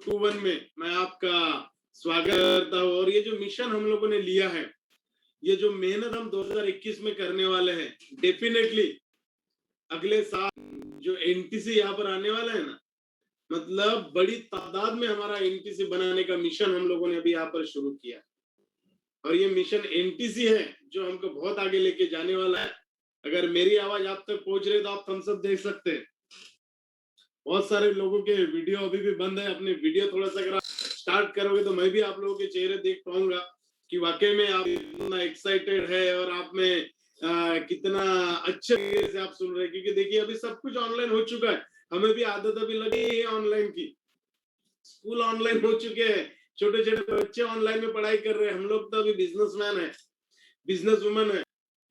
021 में मैं आपका स्वागत करता हूँ। और ये जो मिशन हम लोगों ने लिया है, ये जो मेहनत हम 2021 में करने वाले हैं, डेफिनेटली अगले साल जो एनटीसी यहाँ पर आने वाला है ना, मतलब बड़ी तादाद में हमारा एनटीसी बनाने का मिशन हम लोगों ने अभी यहाँ पर शुरू किया। और ये मिशन एनटीसी है जो हमको बहुत आगे लेके जाने वाला है। अगर मेरी आवाज आप तक पहुंच रही है तो आप थम्स अप देख सकते हैं। बहुत सारे लोगों के वीडियो अभी भी बंद है। अपने वीडियो थोड़ा सा अगर आप स्टार्ट करोगे तो मैं भी आप लोगों के चेहरे देख पाऊंगा कि वाकई में आप इतना एक्साइटेड है और आप में कितना अच्छे से आप सुन रहे हैं। क्योंकि देखिए अभी सब कुछ ऑनलाइन हो चुका है, हमें भी आदत अभी लगी है ऑनलाइन की। स्कूल ऑनलाइन हो चुके हैं, छोटे छोटे बच्चे ऑनलाइन में पढ़ाई कर रहे हैं। हम लोग तो अभी बिजनेसमैन है, बिजनेस वुमन है,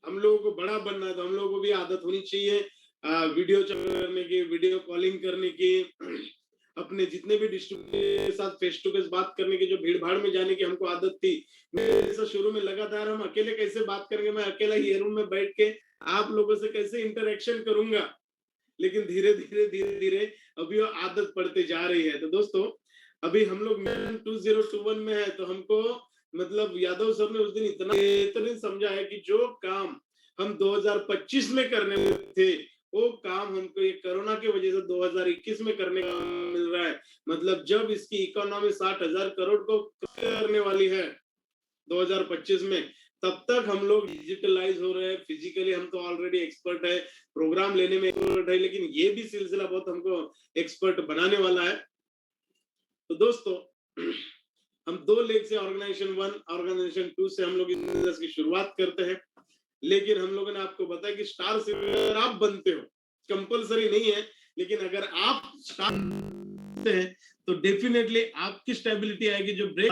हम लोगों को बड़ा बनना है तो हम लोगों को भी आदत होनी चाहिए वीडियो करने की, वीडियो कॉलिंग करने की, अपने जितने भी डिस्ट्रीब्यूटर के साथ फेस टू फेस बात करने की, जो भीड़ भाड़ में जाने की हमको आदत थी। मैं शुरू में लगातार हम अकेले कैसे बात करेंगे, मैं अकेला ही रूम में बैठ के आप लोगों से कैसे इंटरेक्शन करूंगा। लेकिन धीरे धीरे धीरे धीरे अभी वो आदत पड़ते जा रही है। तो दोस्तों अभी हम लोग 2021 में है, तो हमको मतलब यादव सर ने उस दिन इतना बेहतरीन समझा है कि जो काम हम 2025 में करने थे, वो काम हमको ये कोरोना की वजह से 2021 में करने का मिल रहा है। मतलब जब इसकी इकोनॉमी 60,000 करोड़ को करने वाली है 2025 में, तब तक हम लोग डिजिटलाइज हो रहे हैं। फिजिकली हम तो ऑलरेडी एक्सपर्ट है, प्रोग्राम लेने में एक्सपर्ट है, लेकिन ये भी सिलसिला बहुत हमको एक्सपर्ट बनाने वाला है। तो दोस्तों हम 2 लेग से ऑर्गेनाइजेशन 1, ऑर्गेनाइजेशन 2 से हम लोग इस बिजनेस की शुरुआत करते हैं। लेकिन हम लोगों ने आपको बताया कि स्टार सिंगर आप बनते हो, कंपलसरी नहीं है, लेकिन अगर आप स्टार बनते हैं तो डेफिनेटली आपकी स्टेबिलिटी आएगी। जो ब्रेक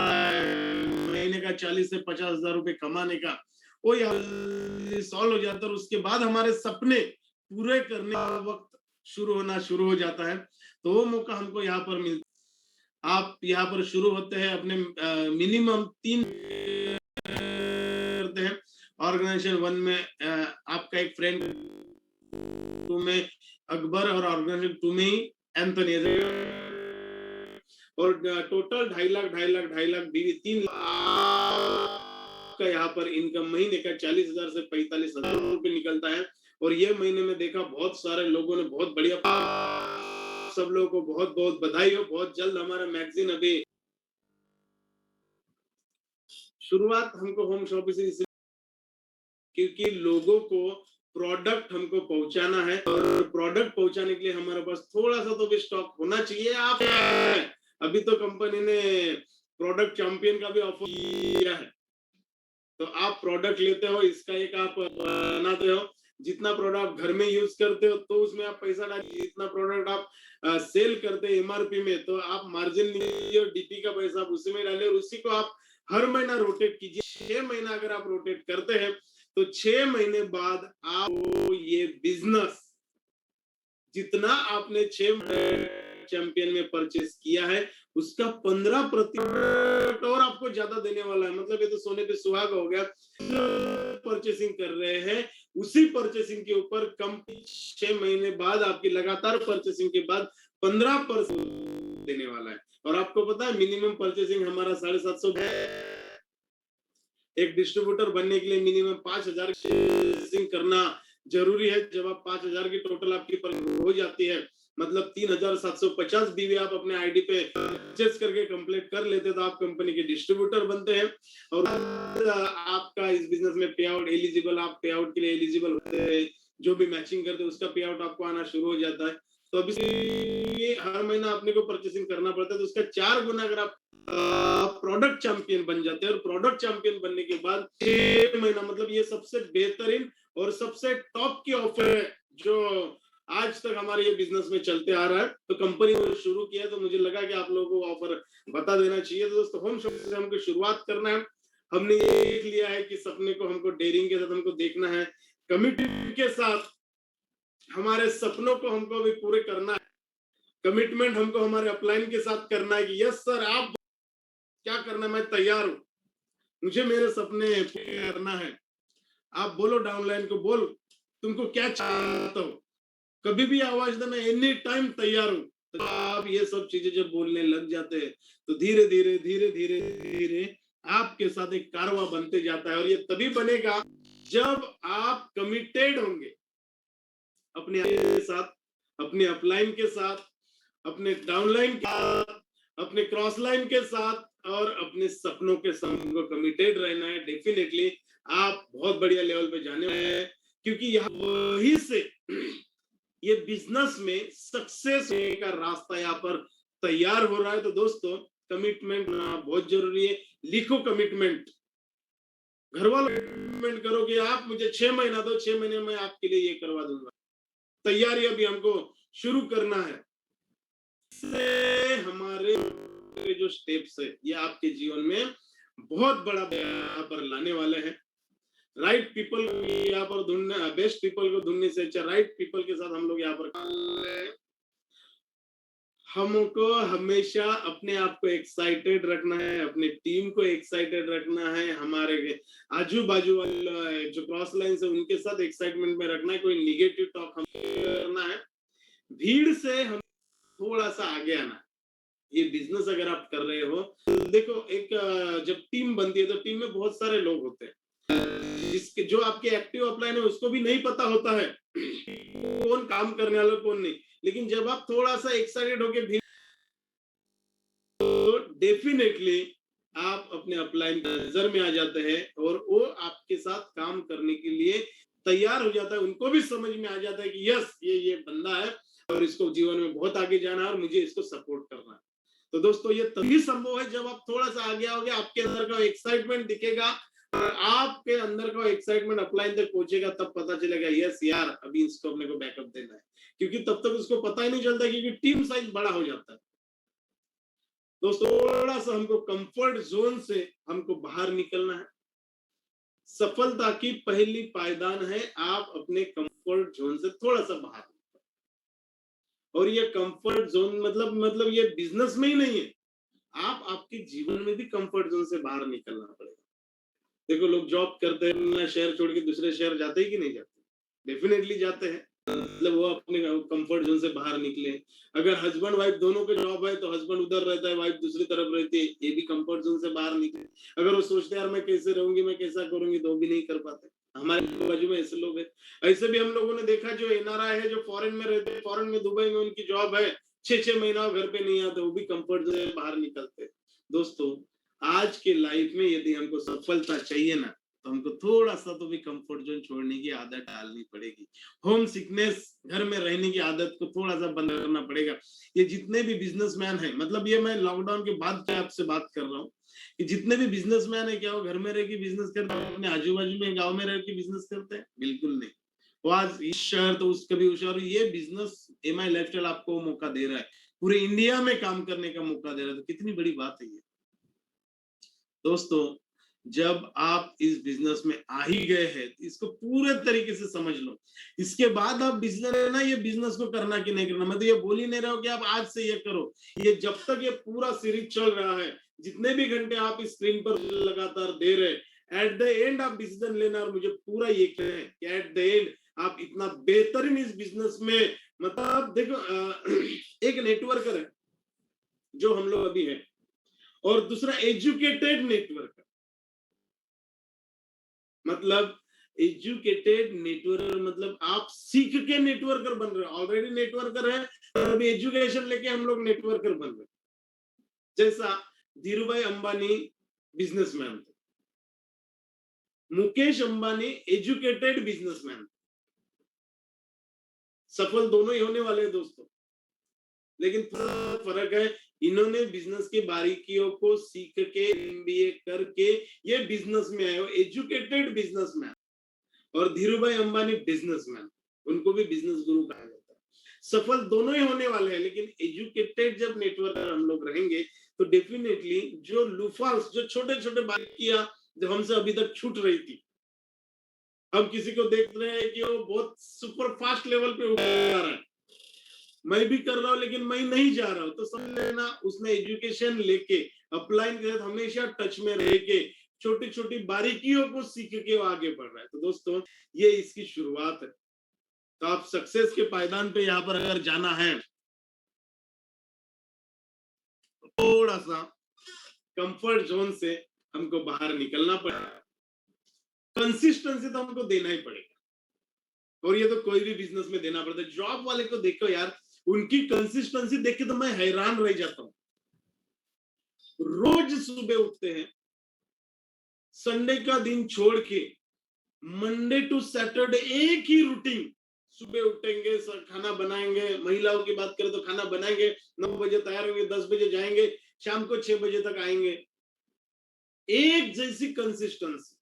महीने का 40 से 50,000 रुपए कमाने का, वो सॉल्व हो जाता है। और उसके बाद हमारे सपने पूरे करने का वक्त शुरू हो जाता है। तो वो मौका हमको यहाँ पर मिलता है। आप यहाँ पर शुरू होते हैं अपने मिनिमम 3 करते हैं। ऑर्गेनाइजेशन 1 में आपका एक फ्रेंड, 2 में अकबर और ऑर्गेनाइजेशन 2 में ही एंथनी। और टोटल 2.5 लाख 3 लाख का यहाँ पर इनकम महीने का 40,000 से 45,000 रुपए निकलता है। और ये महीने में देखा बहुत सारे लोगों ने बहुत बढ़िया, सब लोगों को बहुत बहुत बधाई हो। बहुत जल्द हमारा मैगजीन अभी शुरुआत हमको होम शॉप से, क्योंकि लोगों को प्रोडक्ट हमको पहुंचाना है और प्रोडक्ट पहुंचाने के लिए हमारे पास थोड़ा सा तो भी स्टॉक होना चाहिए। आप अभी तो कंपनी ने प्रोडक्ट चैंपियन का भी ऑफर किया है, तो आप प्रोडक्ट लेते हो, इसका एक आप बनाते हो। जितना प्रोडक्ट आप घर में यूज करते हो तो उसमें आप पैसा डालिए, जितना प्रोडक्ट आप सेल करते हैं एमआरपी में तो आप मार्जिन लीजिए और डीपी का पैसा आप उसी में डालिए और उसी को आप हर महीना रोटेट कीजिए। 6 महीना अगर आप रोटेट करते हैं तो 6 महीने बाद आपको ये बिजनेस जितना आपने 6 चैंपियन में परचेस किया है उसका 15% और आपको ज्यादा देने वाला है। मतलब ये तो सोने पे सुहागा हो गया। परचेसिंग कर रहे हैं, उसी परचेसिंग के ऊपर कंपनी 6 महीने बाद आपकी लगातार परचेसिंग के बाद 15% देने वाला है। और आपको पता है मिनिमम परचेसिंग हमारा 750 एक डिस्ट्रीब्यूटर बनने के लिए मिनिमम 5,000 करना जरूरी है। जब आप 5,000 की टोटल आपकी हो जाती है, मतलब 3,750 बीवी आप अपने आईडी पे परचेस करके कंप्लीट कर लेते तो आप कंपनी के डिस्ट्रीब्यूटर बनते हैं। और आपका इस बिजनेस में पे आउट एलिजिबल, आप पे आउट के लिए एलिजिबल होते हैं। जो भी मैचिंग करते हैं उसका पे आउट आपको आना शुरू हो जाता है। तो अभी हर महीना अपने को परचेसिंग करना पड़ता है, तो उसका 4 गुना अगर आप प्रोडक्ट चैंपियन बन जाते हैं। और प्रोडक्ट चैंपियन बनने के बाद 6 महीना, मतलब ये सबसे बेहतरीन और सबसे टॉप की ऑफर है जो आज तक हमारे ये बिजनेस में चलते आ रहा है। तो कंपनी ने शुरू किया तो मुझे लगा कि आप लोगों को ऑफर बता देना चाहिए। तो दोस्तों होम शॉप से हमको शुरुआत करना है। हमने ये देख लिया है कि सपने को हमको डेयरिंग के साथ हमको देखना है, कमिटमेंट के साथ हमारे सपनों को हमको भी पूरे करना है। कमिटमेंट हमको हमारे अपलाइन के साथ करना है कि यस सर आप क्या करना है मैं तैयार हूं, मुझे मेरे सपने पूरे करना है। आप बोलो डाउनलाइन को, बोल तुमको क्या चाहता हो, कभी भी आवाज देना, एनी टाइम तैयार हूं। तो आप ये सब चीजें जब बोलने लग जाते हैं तो धीरे धीरे धीरे धीरे धीरे आपके साथ एक कारवां बनते जाता है, और ये तभी बनेगा जब आप कमिटेड होंगे अपने के साथ, अपने अपलाइन के साथ, अपने डाउनलाइन के साथ, अपने क्रॉस लाइन के साथ और अपने सपनों के संग को कमिटेड रहना है। डेफिनेटली आप बहुत बढ़िया लेवल पे जाने वाले हैं, क्योंकि यहाँ वही से ये बिजनेस में सक्सेस होने का रास्ता यहाँ पर तैयार हो रहा है। तो दोस्तों, कमिटमेंट बहुत जरूरी है। लिखो कमिटमेंट, घर वालों कमिटमेंट करो कि आप मुझे 6 महीना दो, 6 महीने में आपके लिए ये करवा दूंगा। तैयारी अभी हमको शुरू करना है। से हमारे जो स्टेप्स है ये आपके जीवन में बहुत बड़ा यहाँ पर लाने वाले हैं। राइट पीपल यहाँ पर ढूंढने, बेस्ट पीपल को ढूंढने से अच्छा राइट पीपल के साथ हम लोग यहाँ पर, हमको हमेशा अपने आप को एक्साइटेड रखना है, अपने टीम को एक्साइटेड रखना है, हमारे आजू बाजू वाले जो क्रॉस लाइन है उनके साथ एक्साइटमेंट में रखना है। कोई निगेटिव टॉक हम करना है, भीड़ से हम थोड़ा सा आगे आना। ये बिजनेस अगर आप कर रहे हो तो देखो, एक जब टीम बनती है तो टीम में बहुत सारे लोग होते हैं, जिसके जो आपके एक्टिव अपलाइन है उसको भी नहीं पता होता है कौन काम करने वाला कौन नहीं। लेकिन जब आप थोड़ा सा एक्साइटेड होके भी, तो डेफिनेटली आप अपने अपलाइन नजर में आ जाते हैं और वो आपके साथ काम करने के लिए तैयार हो जाता है। उनको भी समझ में आ जाता है कि यस, ये बंदा है और इसको जीवन में बहुत आगे जाना है और मुझे इसको सपोर्ट करना है। तो दोस्तों, ये तभी संभव है जब आप थोड़ा सा आगे आओगे, आपके अंदर का एक्साइटमेंट दिखेगा और आपके अंदर का एक्साइटमेंट अपलाइन तक पहुंचेगा, तब पता चलेगा यस यार, अभी इसको अपने को बैकअप देना है। क्योंकि तब तक उसको पता ही नहीं चलता, क्योंकि टीम साइज बड़ा हो जाता है। दोस्तों, थोड़ा सा हमको कंफर्ट जोन से हमको बाहर निकलना है। सफलता की पहली पायदान है आप अपने कंफर्ट जोन से थोड़ा सा बाहर। और ये कंफर्ट जोन मतलब ये बिजनेस में ही नहीं है, आप आपके जीवन में भी कंफर्ट जोन से बाहर निकलना पड़ेगा। देखो, लोग जॉब करते हैं, अपना शहर छोड़ के दूसरे शहर जाते हैं कि नहीं जाते? डेफिनेटली जाते हैं। मतलब वो अपने कंफर्ट जोन से बाहर निकले। अगर हस्बैंड वाइफ दोनों के जॉब है तो हस्बैंड उधर रहता है, वाइफ दूसरी तरफ रहती है, ये भी कंफर्ट जोन से बाहर निकले। अगर वो सोचते हैं यार मैं कैसे रहूंगी, मैं कैसा करूंगी, तो भी नहीं कर पाते। हमारे बाजू में ऐसे लोग हैं। ऐसे भी हम लोगों ने देखा, जो एनआरआई है, जो फॉरेन में रहते हैं, फॉरेन में दुबई में उनकी जॉब है, 6-6 महीना घर पे नहीं आते, वो भी कंफर्ट जोन से बाहर निकलते। दोस्तों, आज के लाइफ में यदि हमको सफलता चाहिए ना, तो हमको थोड़ा सा तो भी कंफर्ट जोन छोड़ने की आदत डालनी पड़ेगी। होम सिकनेस, घर में रहने की आदत को थोड़ा सा बंद करना पड़ेगा। ये जितने भी बिजनेसमैन हैं, मतलब ये मैं लॉकडाउन के बाद से आपसे बात कर रहा हूँ, कि जितने भी बिजनेसमैन है, क्या वो घर में रह के बिजनेस करते हैं, अपने आजू बाजू में गाँव में रह के बिजनेस करते हैं? बिल्कुल नहीं। वो आज इस शहर तो उस कभी उस शहर। ये बिजनेस एमआई लाइफस्टाइल आपको मौका दे रहा है, पूरे इंडिया में काम करने का मौका दे रहा है, तो कितनी बड़ी बात है ये। दोस्तों, जब आप इस बिजनेस में आ ही गए हैं तो इसको पूरे तरीके से समझ लो। इसके बाद आप बिजनेस है ना, ये बिजनेस को करना कि नहीं करना, मैं तो ये बोल ही नहीं रहा हूं कि आप आज से ये करो। ये जब तक ये पूरा सीरीज चल रहा है, जितने भी घंटे आप इस स्क्रीन पर लगातार दे रहे, एट द एंड आप डिसीजन लेना। और मुझे पूरा ये कहना है कि एट द एंड आप इतना बेहतरीन इस बिजनेस में, मतलब देखो, एक नेटवर्कर है जो हम लोग अभी है, और दूसरा एजुकेटेड नेटवर्क। मतलब एजुकेटेड नेटवर्कर, मतलब आप सीख के नेटवर्कर बन रहे हो। ऑलरेडी नेटवर्कर है, और अभी एजुकेशन लेके हम लोग नेटवर्कर बन रहे हैं। जैसा धीरूभाई अंबानी बिजनेसमैन थे, मुकेश अंबानी एजुकेटेड बिजनेसमैन, सफल दोनों ही होने वाले हैं दोस्तों। लेकिन फर्क है, इन्होंने बिजनेस की बारीकियों को सीख के, एमबीए करके ये बिजनेस में आए हो, एजुकेटेड बिजनेसमैन। और धीरूभाई अंबानी बिजनेसमैन, उनको भी बिजनेस गुरु कहा जाता है। सफल दोनों ही होने वाले हैं, लेकिन एजुकेटेड जब नेटवर्कर हम लोग रहेंगे तो डेफिनेटली जो लूफाल्स, जो छोटे छोटे बारीकियां जो हमसे अभी तक छूट रही थी, हम किसी को देख रहे हैं कि वो बहुत सुपर फास्ट लेवल पे उड़ रहा है, मैं भी कर रहा हूँ लेकिन मैं नहीं जा रहा हूँ, तो समझ लेना उसने एजुकेशन लेके, अपलाइन के साथ हमेशा टच में रह के, छोटी छोटी बारीकियों को सीख के वो आगे बढ़ रहा है। तो दोस्तों, ये इसकी शुरुआत है। तो आप सक्सेस के पायदान पे यहाँ पर अगर जाना है थोड़ा सा कंफर्ट जोन से हमको बाहर निकलना पड़ेगा। कंसिस्टेंसी तो हमको देना ही पड़ेगा, और ये तो कोई भी बिजनेस में देना पड़ता है। जॉब वाले को देखो यार, उनकी कंसिस्टेंसी देख के तो मैं हैरान रह जाता हूँ। रोज सुबह उठते हैं, संडे का दिन छोड़ के मंडे टू सैटरडे एक ही रूटीन। सुबह उठेंगे, खाना बनाएंगे, महिलाओं की बात करें तो खाना बनाएंगे, 9 बजे तैयार होंगे, 10 बजे जाएंगे, शाम को 6 बजे तक आएंगे। एक जैसी कंसिस्टेंसी,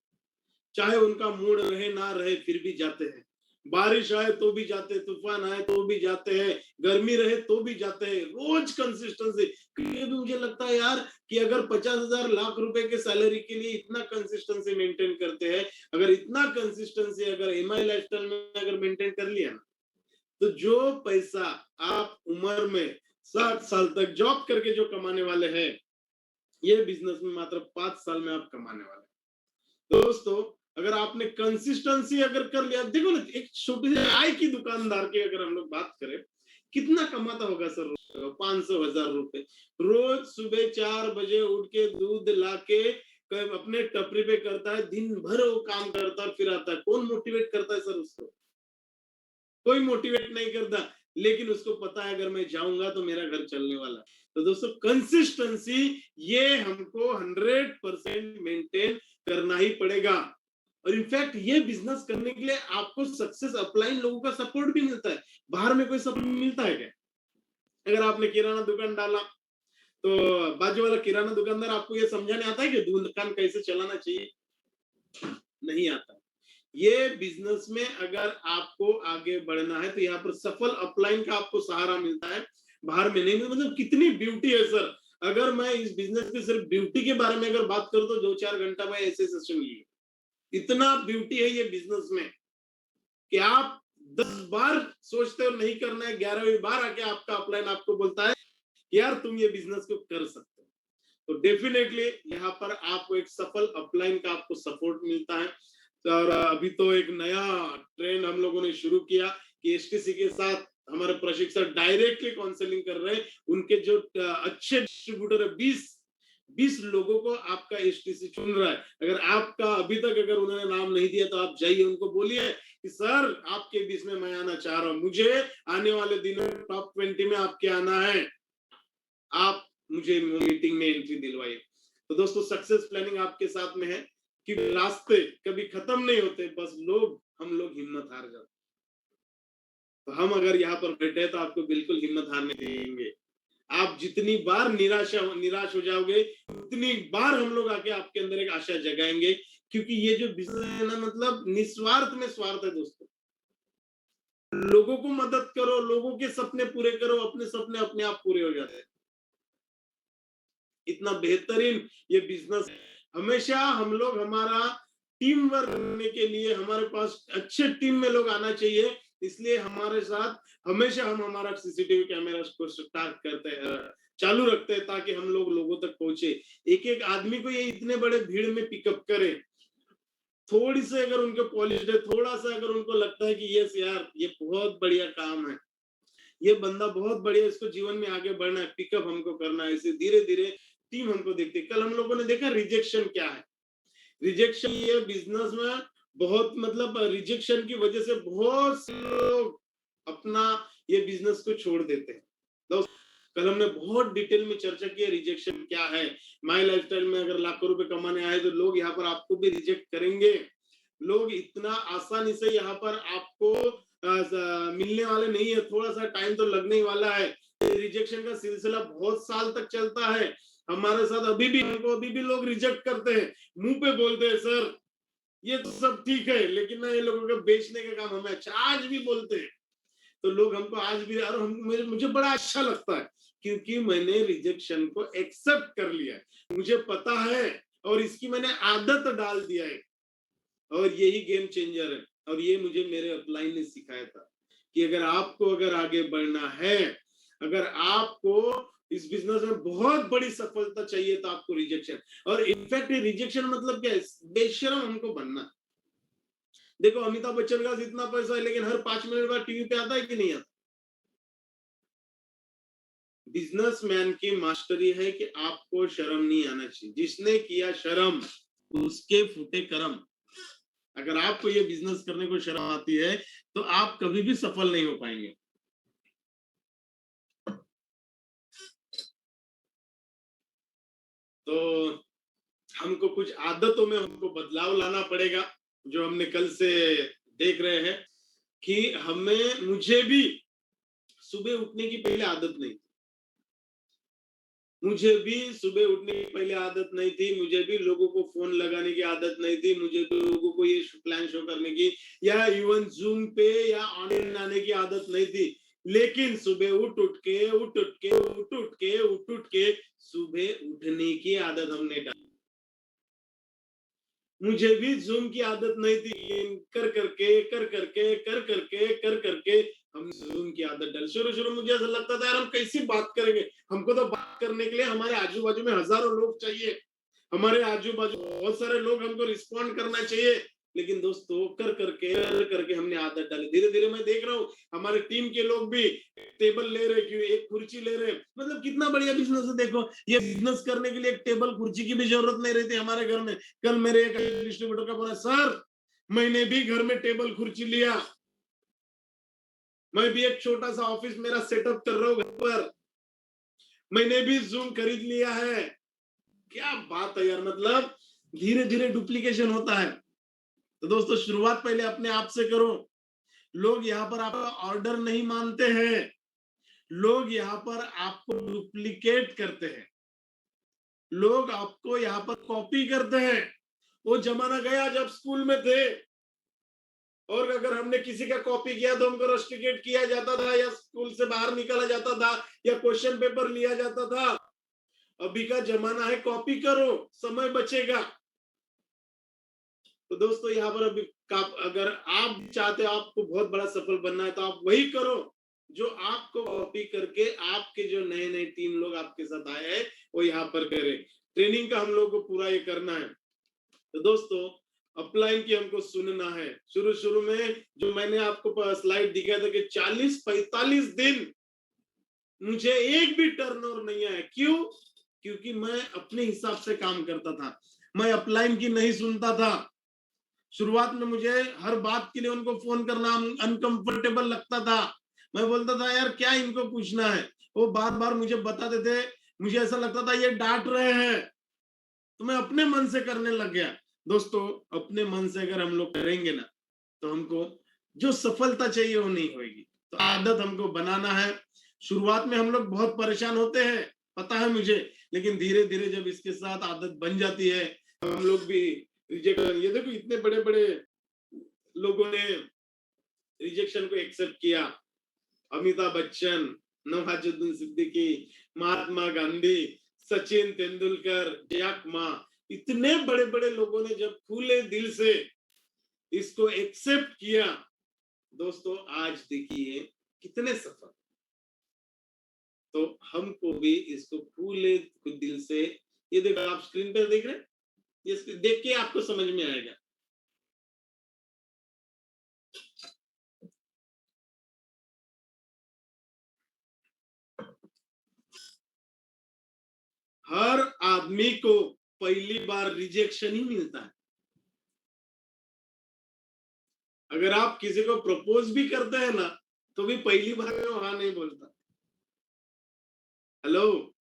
चाहे उनका मूड रहे ना रहे फिर भी जाते हैं, बारिश आए तो भी जाते हैं, तूफान आए तो भी जाते हैं, गर्मी रहे तो भी जाते हैं, रोज कंसिस्टेंसी। ये भी मुझे लगता है यार कि अगर 50,000 लाख रुपए के सैलरी के लिए इतना कंसिस्टेंसी मेंटेन करते हैं, अगर इतना कंसिस्टेंसी अगर एमआई लाइफस्टाइल में अगर मेंटेन कर लिया ना, तो जो पैसा आप उम्र में 60 साल तक जॉब करके जो कमाने वाले हैं, ये बिजनेस में मात्र 5 साल में आप कमाने वाले हैं। दोस्तों, अगर आपने कंसिस्टेंसी अगर कर लिया, देखो ना, एक छोटी सी चाय की दुकानदार की अगर हम लोग बात करें, कितना कमाता होगा सर? 500,000 रुपए रोज सुबह 4 बजे उठ के दूध लाके अपने टपरी पे करता है, दिन भर वो काम करता है, फिर आता है। कौन मोटिवेट करता है सर उसको? कोई मोटिवेट नहीं करता, लेकिन उसको पता है अगर मैं जाऊंगा तो मेरा घर चलने वाला। तो दोस्तों, कंसिस्टेंसी ये हमको 100% मेंटेन करना ही पड़ेगा। और इनफैक्ट ये बिजनेस करने के लिए आपको सक्सेस अपलाइन लोगों का सपोर्ट भी मिलता है। बाहर में कोई सपोर्ट मिलता है क्या? अगर आपने किराना दुकान डाला, तो बाजू वाला किराना दुकानदार आपको ये समझाने आता है कि दुकान कैसे चलाना चाहिए? नहीं आता। ये बिजनेस में अगर आपको आगे बढ़ना है तो यहाँ पर सफल अपलाइन का आपको सहारा मिलता है, बाहर में नहीं मिलता। मतलब कितनी ब्यूटी है सर। अगर मैं इस बिजनेस के सिर्फ ब्यूटी के बारे में अगर बात करूं तो 2-4 घंटा मैं ऐसे सेशन लिए। इतना ब्यूटी है ये बिजनेस में कि आप 10 बार सोचते हो नहीं करना है, 11वीं बार आके आपका अपलाइन आपको बोलता है कि यार तुम ये बिजनेस को कर सकते हो। तो डेफिनेटली यहाँ पर आपको एक सफल अपलाइन का आपको सपोर्ट मिलता है। और अभी तो एक नया ट्रेंड हम लोगों ने शुरू किया कि एसटीसी के साथ हमारे प्रशिक्षक डायरेक्टली काउंसलिंग कर रहे हैं। उनके जो अच्छे डिस्ट्रीब्यूटर है, 20 लोगों को आपका एसटीसी चुन रहा है। अगर आपका अभी तक अगर उन्होंने नाम नहीं दिया तो आप जाइए, उनको बोलिए कि सर आपके बीच में मैं आना चाह रहा हूँ, मुझे आने वाले दिनों में टॉप 20 में आपके आना है, आप मुझे मीटिंग में एंट्री दिलवाइए। तो दोस्तों, सक्सेस प्लानिंग आपके साथ में है कि रास्ते कभी खत्म नहीं होते, बस हम लोग हिम्मत हार जाते। तो हम अगर यहाँ पर बैठे तो आपको बिल्कुल हिम्मत हारने देंगे। आप जितनी बार निराश हो जाओगे, उतनी बार हम लोग आके आपके अंदर एक आशा जगाएंगे। क्योंकि ये जो बिजनेस है ना, मतलब निस्वार्थ में स्वार्थ है दोस्तों। लोगों को मदद करो, लोगों के सपने पूरे करो, अपने सपने अपने आप पूरे हो जाते हैं। इतना बेहतरीन ये बिजनेस है। हमेशा हम लोग हमारा टीम वर्क करने के लिए हमारे पास अच्छे टीम में लोग आना चाहिए। इसलिए हमारे साथ हमेशा हम हमारा सीसीटीवी कैमरा को स्टार्ट करते हैं, चालू रखते हैं, ताकि हम लोग लोगों तक पहुंचे। एक एक आदमी को ये इतने बड़े भीड़ में पिकअप करें। थोड़ी से अगर उनको पॉलिश है, थोड़ा सा अगर उनको लगता है कि यस यार ये बहुत बढ़िया काम है, ये बंदा बहुत बढ़िया, इसको जीवन में आगे बढ़ना है, पिकअप हमको करना है, इसे धीरे धीरे टीम हमको देखती है। कल हम लोगों ने देखा रिजेक्शन क्या है। रिजेक्शन ये बिजनेस में बहुत, मतलब रिजेक्शन की वजह से बहुत से लोग अपना ये बिजनेस को छोड़ देते हैं। दोस्त, कल हमने बहुत डिटेल में चर्चा की है रिजेक्शन क्या है। माई लाइफस्टाइल में अगर लाखों रुपए कमाने आए तो लोग यहाँ पर आपको भी रिजेक्ट करेंगे। लोग इतना आसानी से यहाँ पर आपको मिलने वाले नहीं है, थोड़ा सा टाइम तो लगने ही वाला है। रिजेक्शन का सिलसिला बहुत साल तक चलता है। हमारे साथ अभी भी लोग रिजेक्ट करते हैं, मुंह पे बोलते हैं सर ये तो सब ठीक है, लेकिन ना ये लोगों का बेचने का काम हमें अच्छा, आज भी बोलते हैं। तो लोग हमको आज भी, और मुझे बड़ा अच्छा लगता है, क्योंकि मैंने रिजेक्शन को एक्सेप्ट कर लिया है। मुझे पता है और इसकी मैंने आदत डाल दिया है, और यही गेम चेंजर है। और ये मुझे मेरे अपलाइन ने सिखाया था कि अगर आपको अगर आगे बढ़ना है, अगर आपको इस बिजनेस में बहुत बड़ी सफलता चाहिए, तो आपको रिजेक्शन, और इनफैक्ट रिजेक्शन मतलब क्या है? बेशरम हमको बनना। देखो, अमिताभ बच्चन का इतना पैसा है, लेकिन हर 5 मिनट बाद टीवी पे आता है कि नहीं आता? बिजनेसमैन की मास्टरी है कि आपको शर्म नहीं आना चाहिए। जिसने किया शर्म उसके फूटे कर्म। अगर आपको ये बिजनेस करने को शर्म आती है तो आप कभी भी सफल नहीं हो पाएंगे। तो हमको कुछ आदतों में हमको बदलाव लाना पड़ेगा, जो हमने कल से देख रहे हैं कि मुझे भी सुबह उठने की पहले आदत नहीं थी। मुझे भी सुबह उठने की पहले आदत नहीं थी। मुझे भी लोगों को फोन लगाने की आदत नहीं थी। मुझे भी लोगों को ये प्लान शो करने की या इवन जूम पे या ऑनलाइन आने की आदत नहीं थी। लेकिन सुबह उठ उठ के सुबह उठने की आदत हमने डाली। मुझे भी जूम की आदत नहीं थी। कर करके हम जूम की आदत डाली। शुरू शुरू मुझे ऐसा लगता था यार हम कैसी बात करेंगे, हमको तो बात करने के लिए हमारे आजू बाजू में हजारों लोग चाहिए, हमारे आजू बाजू बहुत सारे लोग हमको रिस्पॉन्ड करना चाहिए। लेकिन दोस्तों कर करके हमने आदत डाली। धीरे धीरे मैं देख रहा हूँ हमारे टीम के लोग भी टेबल ले रहे, क्यों एक कुर्सी ले रहे। मतलब कितना बढ़िया बिजनेस है। देखो ये बिजनेस करने के लिए एक टेबल कुर्सी की भी जरूरत नहीं रहती हमारे घर में। कल मेरे एक डिस्ट्रीब्यूटर का बोला, सर मैंने भी घर में टेबल कुर्सी लिया, मैं भी एक छोटा सा ऑफिस मेरा सेटअप कर रहा हूँ घर पर, मैंने भी जूम खरीद लिया है। क्या बात है यार, मतलब धीरे धीरे डुप्लीकेशन होता है। तो दोस्तों शुरुआत पहले अपने आप से करो। लोग यहाँ पर आपका ऑर्डर नहीं मानते हैं, लोग यहाँ पर आपको डुप्लीकेट करते हैं, लोग आपको यहाँ पर कॉपी करते हैं। वो जमाना गया जब स्कूल में थे और अगर हमने किसी का कॉपी किया तो हमको रस्टिकेट किया जाता था या स्कूल से बाहर निकाला जाता था या क्वेश्चन पेपर लिया जाता था। अभी का जमाना है कॉपी करो, समय बचेगा। तो दोस्तों यहाँ पर अभी अगर आप चाहते हो आपको बहुत बड़ा सफल बनना है तो आप वही करो जो आपको कॉपी करके आपके जो नए नए टीम लोग आपके साथ आए हैं वो यहाँ पर करें। ट्रेनिंग का हम लोग को पूरा ये करना है। तो दोस्तों अपलाइन की हमको सुनना है। शुरू शुरू में जो मैंने आपको स्लाइड दिखाया था कि 40-45 दिन मुझे एक भी टर्नओवर नहीं आया। क्यों? क्योंकि मैं अपने हिसाब से काम करता था, मैं अपलाइन की नहीं सुनता था। शुरुआत में मुझे हर बात के लिए उनको फोन करना अनकंफर्टेबल लगता था। मैं बोलता था यार क्या इनको पूछना है, वो बार बार मुझे बताते थे, मुझे ऐसा लगता था ये डांट रहे हैं, तो मैं अपने मन से करने लग गया। दोस्तों अपने मन से अगर हम लोग करेंगे ना तो हमको जो सफलता चाहिए वो नहीं होगी। तो आदत हमको बनाना है। शुरुआत में हम लोग बहुत परेशान होते हैं, पता है मुझे, लेकिन धीरे धीरे जब इसके साथ आदत बन जाती है हम लोग भी रिजेक्ट। ये देखो इतने बड़े बड़े लोगों ने रिजेक्शन को एक्सेप्ट किया। अमिताभ बच्चन, नवाजुद्दीन सिद्दीकी, महात्मा गांधी, सचिन तेंदुलकर, जैक मा, इतने बड़े बड़े लोगों ने जब खुले दिल से इसको एक्सेप्ट किया, दोस्तों आज देखिए कितने सफल। तो हमको भी इसको खुले दिल से, ये देखो आप स्क्रीन पर देख रहे हैं, ये देख के आपको समझ में आएगा। हर आदमी को पहली बार रिजेक्शन ही मिलता है। अगर आप किसी को प्रपोज भी करते हैं ना तो भी पहली बार में वो हाँ नहीं बोलता। हेलो,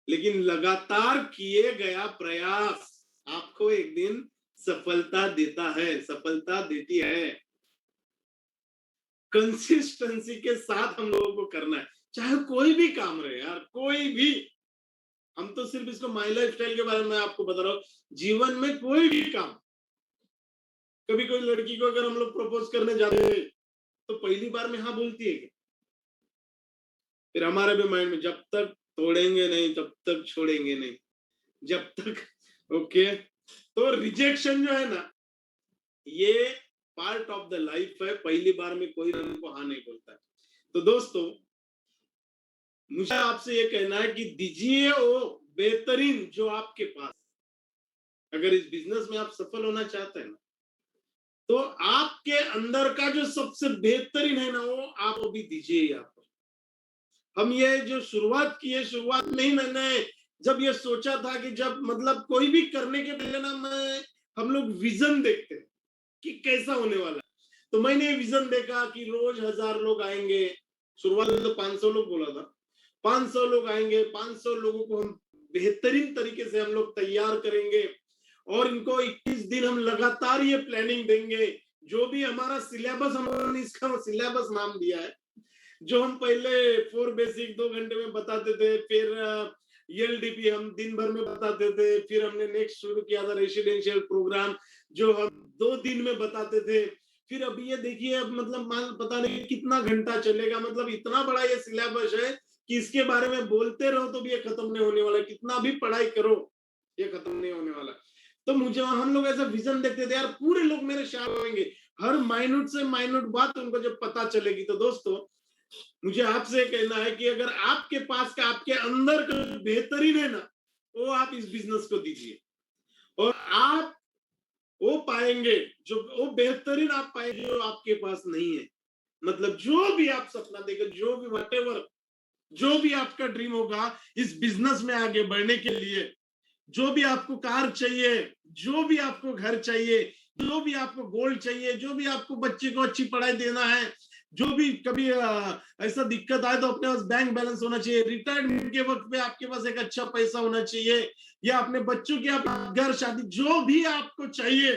लेकिन लगातार किए गया प्रयास आपको एक दिन सफलता देता है, सफलता देती है। कंसिस्टेंसी के साथ हम लोगों को करना है, चाहे कोई भी काम रहे यार, कोई भी। हम तो सिर्फ इसको माई लाइफ स्टाइल के बारे में आपको बता रहा हूँ, जीवन में कोई भी काम। कभी कोई लड़की को अगर हम लोग प्रपोज करने जाते हैं तो पहली बार में हाँ बोलती है क्या? फिर हमारे भी माइंड में जब तक तोड़ेंगे नहीं तब तक छोड़ेंगे नहीं, जब तक। ओके, तो रिजेक्शन जो है ना ये पार्ट ऑफ द लाइफ है। पहली बार में कोई हमको हाँ नहीं बोलता है। तो दोस्तों मुझे आपसे ये कहना है कि दीजिए वो बेहतरीन जो आपके पास। अगर इस बिजनेस में आप सफल होना चाहते हैं ना तो आपके अंदर का जो सबसे बेहतरीन है ना वो आप अभी दीजिए यहाँ पर। हम ये जो शुरुआत की है, शुरुआत में ही मैंने जब ये सोचा था कि जब मतलब कोई भी करने के पहले ना हम लोग विजन देखते हैं कि कैसा होने वाला है। तो मैंने विजन देखा कि रोज 1000 लोग आएंगे। शुरुआत में तो 500 लोग बोला था। 500 लोग आएंगे, 500 लोगों को हम बेहतरीन तरीके से हम लोग तैयार करेंगे और इनको 21 दिन हम लगातार ये प्लानिंग देंगे। जो भी हमारा सिलेबस, हमने इसका सिलेबस नाम दिया है, जो हम पहले 4 बेसिक 2 घंटे में बताते थे, फिर एलडीपी हम दिन भर में बताते थे, फिर हमने नेक्स्ट शुरू किया था रेसिडेंशियल प्रोग्राम जो हम 2 दिन में बताते थे। फिर अभी ये देखिए, अब मतलब पता नहीं कितना घंटा चलेगा, मतलब इतना बड़ा ये सिलेबस है कि इसके बारे में बोलते रहो तो भी ये खत्म नहीं होने वाला, कितना भी पढ़ाई करो ये खत्म नहीं होने वाला। तो मुझे, हम लोग ऐसा विजन देखते थे यार, पूरे लोग मेरे शामिल होंगे, हर माइन्यूट से माइन्यूट बात उनको जब पता चलेगी। तो दोस्तों, मुझे आपसे कहना है कि अगर आपके पास का, आपके अंदर का बेहतरीन है ना, वो आप इस बिजनेस को दीजिए और आप वो पाएंगे, जो वो बेहतरीन आप पाएंगे जो आपके पास नहीं है। मतलब जो भी आप सपना देखें, जो भी व्हाटएवर, जो भी आपका ड्रीम होगा इस बिजनेस में आगे बढ़ने के लिए, जो भी आपको कार चाहिए, जो भी आपको घर चाहिए, जो भी आपको गोल्ड चाहिए, जो भी आपको बच्चे को अच्छी पढ़ाई देना है, जो भी कभी ऐसा दिक्कत आए तो अपने पास बैंक बैलेंस होना चाहिए, रिटायरमेंट के वक्त पे आपके पास एक अच्छा पैसा होना चाहिए, या अपने बच्चों की आप घर शादी, जो भी आपको चाहिए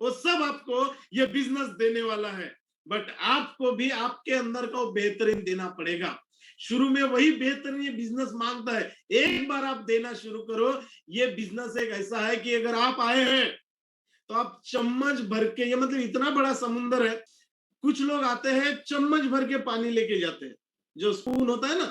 वो सब आपको ये बिजनेस देने वाला है। बट आपको भी आपके अंदर का वो बेहतरीन देना पड़ेगा। शुरू में वही बेहतरीन ये बिजनेस मांगता है, एक बार आप देना शुरू करो। ये बिजनेस एक ऐसा है कि अगर आप आए हैं तो आप चम्मच भर के, ये मतलब इतना बड़ा समुंदर है, कुछ लोग आते हैं चम्मच भर के पानी लेके जाते हैं, जो स्पून होता है ना,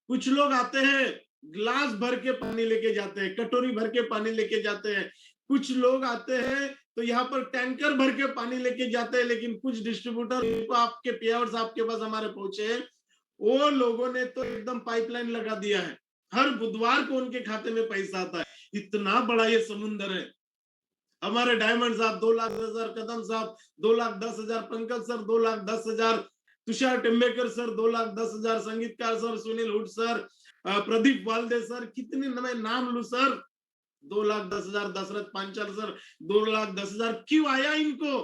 कुछ लोग आते हैं ग्लास भर के पानी लेके जाते हैं, कटोरी भर के पानी लेके जाते हैं, कुछ लोग आते हैं तो यहाँ पर टैंकर भर के पानी लेके जाते हैं। लेकिन कुछ डिस्ट्रीब्यूटर को आपके पेयर्स आपके पास हमारे पहुंचे हैं, वो लोगों ने तो एकदम पाइपलाइन लगा दिया है, हर बुधवार को उनके खाते में पैसा आता है। इतना बड़ा ये समुंदर है। हमारे डायमंड साहब 2,10,000, कदम साहब 2,10,000, पंकज सर 2,10,000, तुषार टेम्बेकर सर 2,10,000, संगीतकार sir Sunil Hud sir, Pradeep Walde sir, कितने मैं नाम लू सर, 2,10,000, दशरथ पांचाल सर 2,10,000। क्यों आया इनको?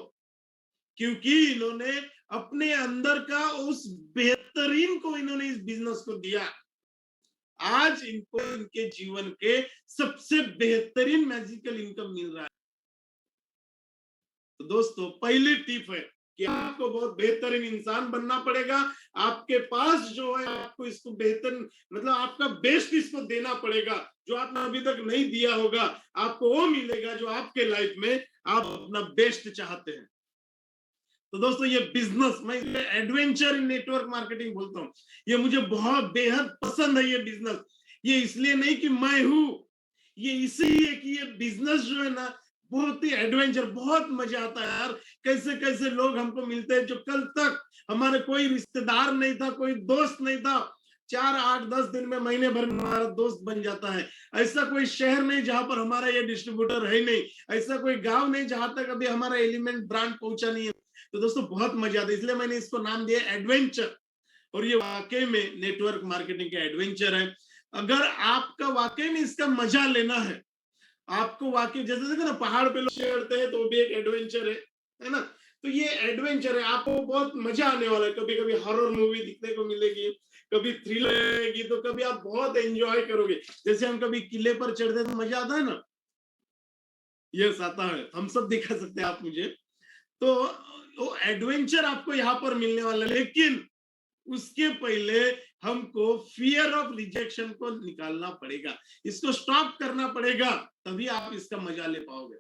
क्योंकि इन्होंने अपने अंदर का उस बेहतरीन को इन्होंने इस बिजनेस को दिया। आज इनको इनके जीवन के सबसे बेहतरीन मैजिकल इनकम मिल रहा है। तो दोस्तों, पहली टिप है कि आपको बहुत बेहतरीन इंसान बनना पड़ेगा। आपके पास जो है आपको इसको बेहतर, मतलब आपका बेस्ट इसको देना पड़ेगा। जो आपने अभी तक नहीं दिया होगा आपको वो मिलेगा जो आपके लाइफ में आप अपना बेस्ट चाहते हैं। तो दोस्तों, ये बिजनेस, मैं एडवेंचर इन नेटवर्क मार्केटिंग बोलता हूँ, ये मुझे बहुत बेहद पसंद है ये बिजनेस। ये इसलिए नहीं कि मैं हूं, ये इसलिए कि ये बिजनेस जो है ना, बहुत ही एडवेंचर, बहुत मजा आता है यार। कैसे कैसे लोग हमको मिलते हैं जो कल तक हमारे कोई रिश्तेदार नहीं था, कोई दोस्त नहीं था, 4, 8, 10 दिन में, महीने भर में हमारा दोस्त बन जाता है। ऐसा कोई शहर नहीं जहां पर हमारा ये डिस्ट्रीब्यूटर है नहीं, ऐसा कोई गांव नहीं जहां तक अभी हमारा एलिमेंट ब्रांड पहुंचा नहीं है। तो दोस्तों, बहुत मजा आता है, इसलिए मैंने इसको नाम दिया एडवेंचर। और ये वाकई में नेटवर्क मार्केटिंग का एडवेंचर है। अगर आपका वाकई में इसका मजा लेना है, आपको वाकई, जैसे देखो ना पहाड़ पे लोग चढ़ते हैं तो भी एक एडवेंचर है ना। तो ये एडवेंचर है, आपको बहुत मजा आने वाला है। कभी कभी हॉरर मूवी दिखने को मिलेगी, कभी थ्रिलर आएगी, तो कभी आप बहुत एंजॉय करोगे। जैसे हम कभी किले पर चढ़ते तो मजा आता है ना, यस आता है, हम सब दिखा सकते हैं आप मुझे। तो वो एडवेंचर आपको यहाँ पर मिलने वाला है। लेकिन उसके पहले हमको फियर ऑफ रिजेक्शन को निकालना पड़ेगा, इसको स्टॉप करना पड़ेगा, तभी आप इसका मजा ले पाओगे।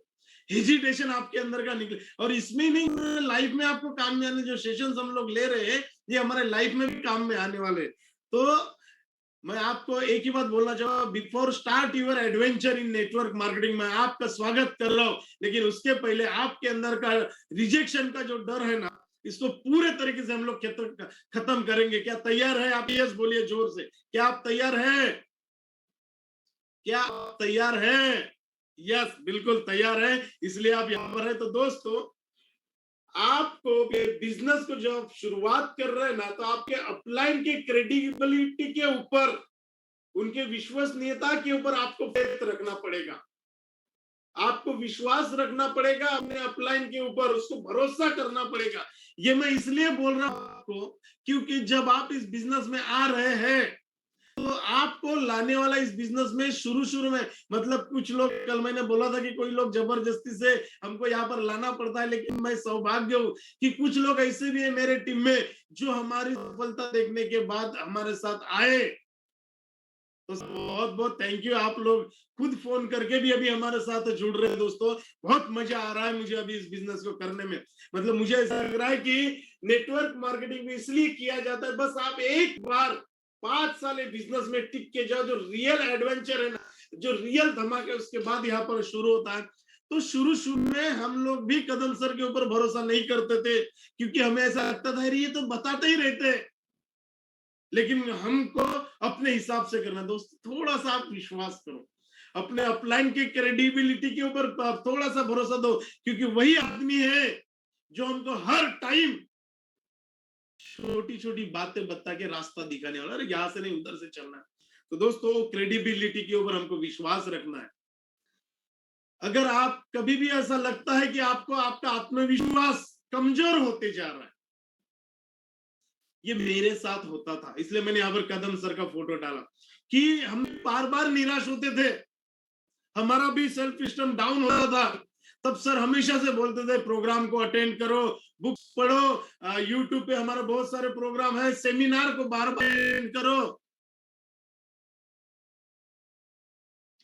हेजिटेशन आपके अंदर का निकले, और इसमें नहीं, लाइफ में आपको काम में आने जो सेशंस हम लोग ले रहे हैं, ये हमारे लाइफ में भी काम में आने वाले। तो मैं आपको एक ही बात बोलना चाहूंगा, before start your adventure in network marketing, मैं आपका स्वागत कर रहा हूं। लेकिन उसके पहले आपके अंदर का रिजेक्शन का जो डर है ना, इसको पूरे तरीके से हम लोग खत्म करेंगे। क्या तैयार है आप? यस बोलिए जोर से, क्या आप तैयार हैं? क्या आप तैयार हैं? यस, बिल्कुल तैयार है, इसलिए आप यहाँ पर है। तो दोस्तों, आपको बिजनेस को जब आप शुरुआत कर रहे हैं ना, तो आपके अपलाइन के क्रेडिबिलिटी के ऊपर, उनके विश्वसनीयता के ऊपर आपको फेथ रखना पड़ेगा। आपको विश्वास रखना पड़ेगा अपने अपलाइन के ऊपर, उसको भरोसा करना पड़ेगा। ये मैं इसलिए बोल रहा हूं आपको, क्योंकि जब आप इस बिजनेस में आ रहे हैं, तो आपको लाने वाला इस बिजनेस में शुरू शुरू में, मतलब कुछ लोग, कल मैंने बोला था कि कोई लोग जबरदस्ती से हमको यहाँ पर लाना पड़ता है, लेकिन मैं सौभाग्य हूँ कि कुछ लोग ऐसे भी है मेरे टीम में जो हमारी सफलता देखने के बाद हमारे साथ आए। तो बहुत बहुत थैंक यू। आप लोग खुद फोन करके भी अभी हमारे साथ जुड़ रहे हैं दोस्तों। बहुत मजा आ रहा है मुझे अभी इस बिजनेस को करने में। मतलब मुझे ऐसा लग रहा है कि नेटवर्क मार्केटिंग में इसलिए किया जाता है, बस आप एक बार 5 साल बिजनेस में टिक के जाओ, जो रियल एडवेंचर है ना, जो रियल धमाका है, उसके बाद यहाँ पर शुरू होता है। तो शुरू शुरू में हम लोग भी कदम सर के ऊपर भरोसा नहीं करते थे, क्योंकि हमें ऐसा लगता था ये तो बताते ही रहते, लेकिन हमको अपने हिसाब से करना। दोस्त, थोड़ा सा आप विश्वास करो, अपने अपलाइन के क्रेडिबिलिटी के ऊपर थोड़ा सा भरोसा दो, क्योंकि वही आदमी है जो हमको हर टाइम छोटी छोटी बातें बता के रास्ता दिखाने वाला, अरे यहां से नहीं उधर से चलना है। तो दोस्तों, क्रेडिबिलिटी के ऊपर हमको विश्वास रखना है। अगर आप कभी भी ऐसा लगता है कि आपको आपका आत्मविश्वास कमजोर होते जा रहा है, ये मेरे साथ होता था, इसलिए मैंने यहाँ पर कदम सर का फोटो डाला कि हम बार बार निराश होते थे, हमारा भी सेल्फ स्टीम डाउन होता था। तब सर हमेशा से बोलते थे प्रोग्राम को अटेंड करो, बुक्स पढ़ो, यूट्यूब पे हमारे बहुत सारे प्रोग्राम है, सेमिनार को बार बार अटेंड करो,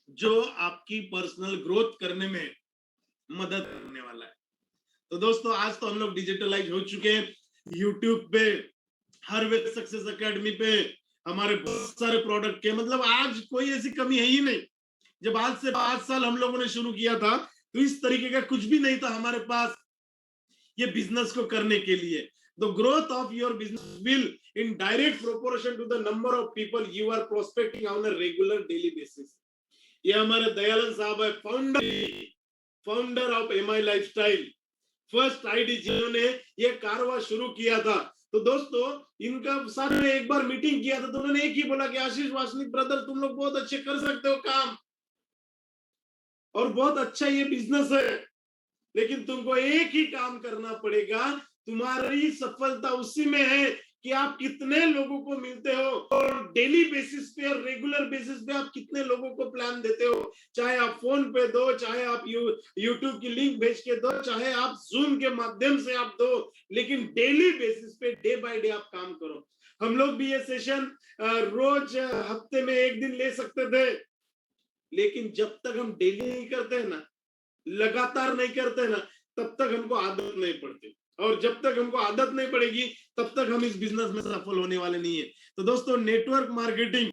जो आपकी पर्सनल ग्रोथ करने में मदद करने वाला है। तो दोस्तों, आज तो हम लोग डिजिटलाइज हो चुके हैं। यूट्यूब पे, हर वे सक्सेस एकेडमी पे हमारे बहुत सारे प्रोडक्ट के, मतलब आज कोई ऐसी कमी है ही नहीं। जब आज से 5 साल हम लोगों ने शुरू किया था, तो इस तरीके का कुछ भी नहीं था हमारे पास ये बिजनेस को करने के लिए। The growth of your business will in direct proportion to the number of people you are prospecting on a regular daily basis. ये हमारे दयानंद साहब है, founder of MI lifestyle, first ID जिन्होंने ये कारवा शुरू किया था। तो दोस्तों, इनका साथ में एक बार मीटिंग किया था, तो उन्होंने एक ही बोला कि आशीष वासनिक ब्रदर, तुम लोग बहुत अच्छे कर सकते हो काम, और बहुत अच्छा ये बिजनेस है, लेकिन तुमको एक ही काम करना पड़ेगा। तुम्हारी सफलता उसी में है कि आप कितने लोगों को मिलते हो, और डेली बेसिस पे और रेगुलर बेसिस पे आप कितने लोगों को प्लान देते हो। चाहे आप फोन पे दो, चाहे आप यूट्यूब की लिंक भेज के दो, चाहे आप जूम के माध्यम से आप दो, लेकिन डेली बेसिस पे डे बाय डे आप काम करो। हम लोग भी ये सेशन रोज हफ्ते में एक दिन ले सकते थे, लेकिन जब तक हम डेली नहीं करते हैं ना, लगातार नहीं करते ना, तब तक हमको आदत नहीं पड़ती, और जब तक हमको आदत नहीं पड़ेगी, तब तक हम इस बिजनेस में सफल होने वाले नहीं है। तो दोस्तों, नेटवर्क मार्केटिंग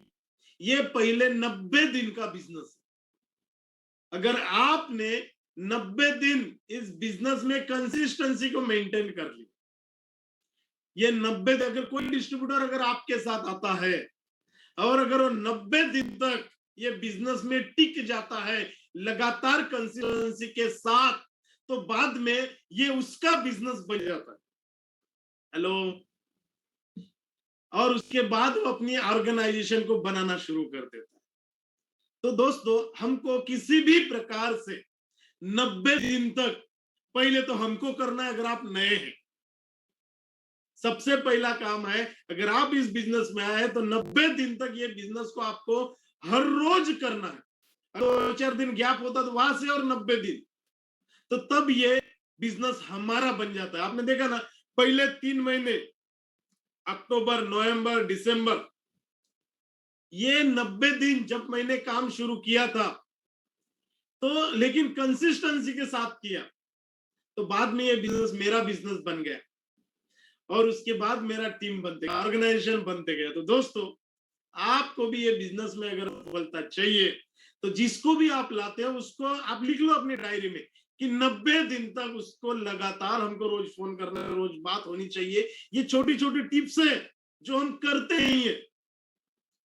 ये पहले 90 दिन का बिजनेस है। अगर आपने 90 दिन इस बिजनेस में कंसिस्टेंसी को मेंटेन कर ली, ये 90 दिन, अगर कोई डिस्ट्रीब्यूटर अगर आपके साथ आता है और अगर वो 90 दिन तक ये बिजनेस में टिक जाता है लगातार कंसिस्टेंसी के साथ, तो बाद में ये उसका बिजनेस बन जाता है। हेलो। और उसके बाद वो अपनी ऑर्गेनाइजेशन को बनाना शुरू कर देता है। तो दोस्तों, हमको किसी भी प्रकार से 90 दिन तक, पहले तो हमको करना है, अगर आप नए हैं, सबसे पहला काम है, अगर आप इस बिजनेस में आए तो 90 दिन तक ये बिजनेस को आपको हर रोज करना है। तो 4 दिन गैप होता तो वहां से और 90 दिन, तो तब ये बिजनेस हमारा बन जाता है। आपने देखा ना, पहले 3 महीने, अक्टूबर, नवंबर, दिसंबर, ये 90 दिन जब मैंने काम शुरू किया था, तो लेकिन कंसिस्टेंसी के साथ किया, तो बाद में ये बिजनेस मेरा बिजनेस बन गया, और उसके बाद मेरा टीम बनते गया, ऑर्गेनाइजेशन बनते गया। तो दोस्तों, आपको भी ये बिजनेस में अगर सफलता चाहिए, तो जिसको भी आप लाते हो उसको आप लिख लो अपनी डायरी में कि 90 दिन तक उसको लगातार हमको रोज फोन करना है, रोज बात होनी चाहिए। ये छोटी छोटी टिप्स है जो हम करते ही है।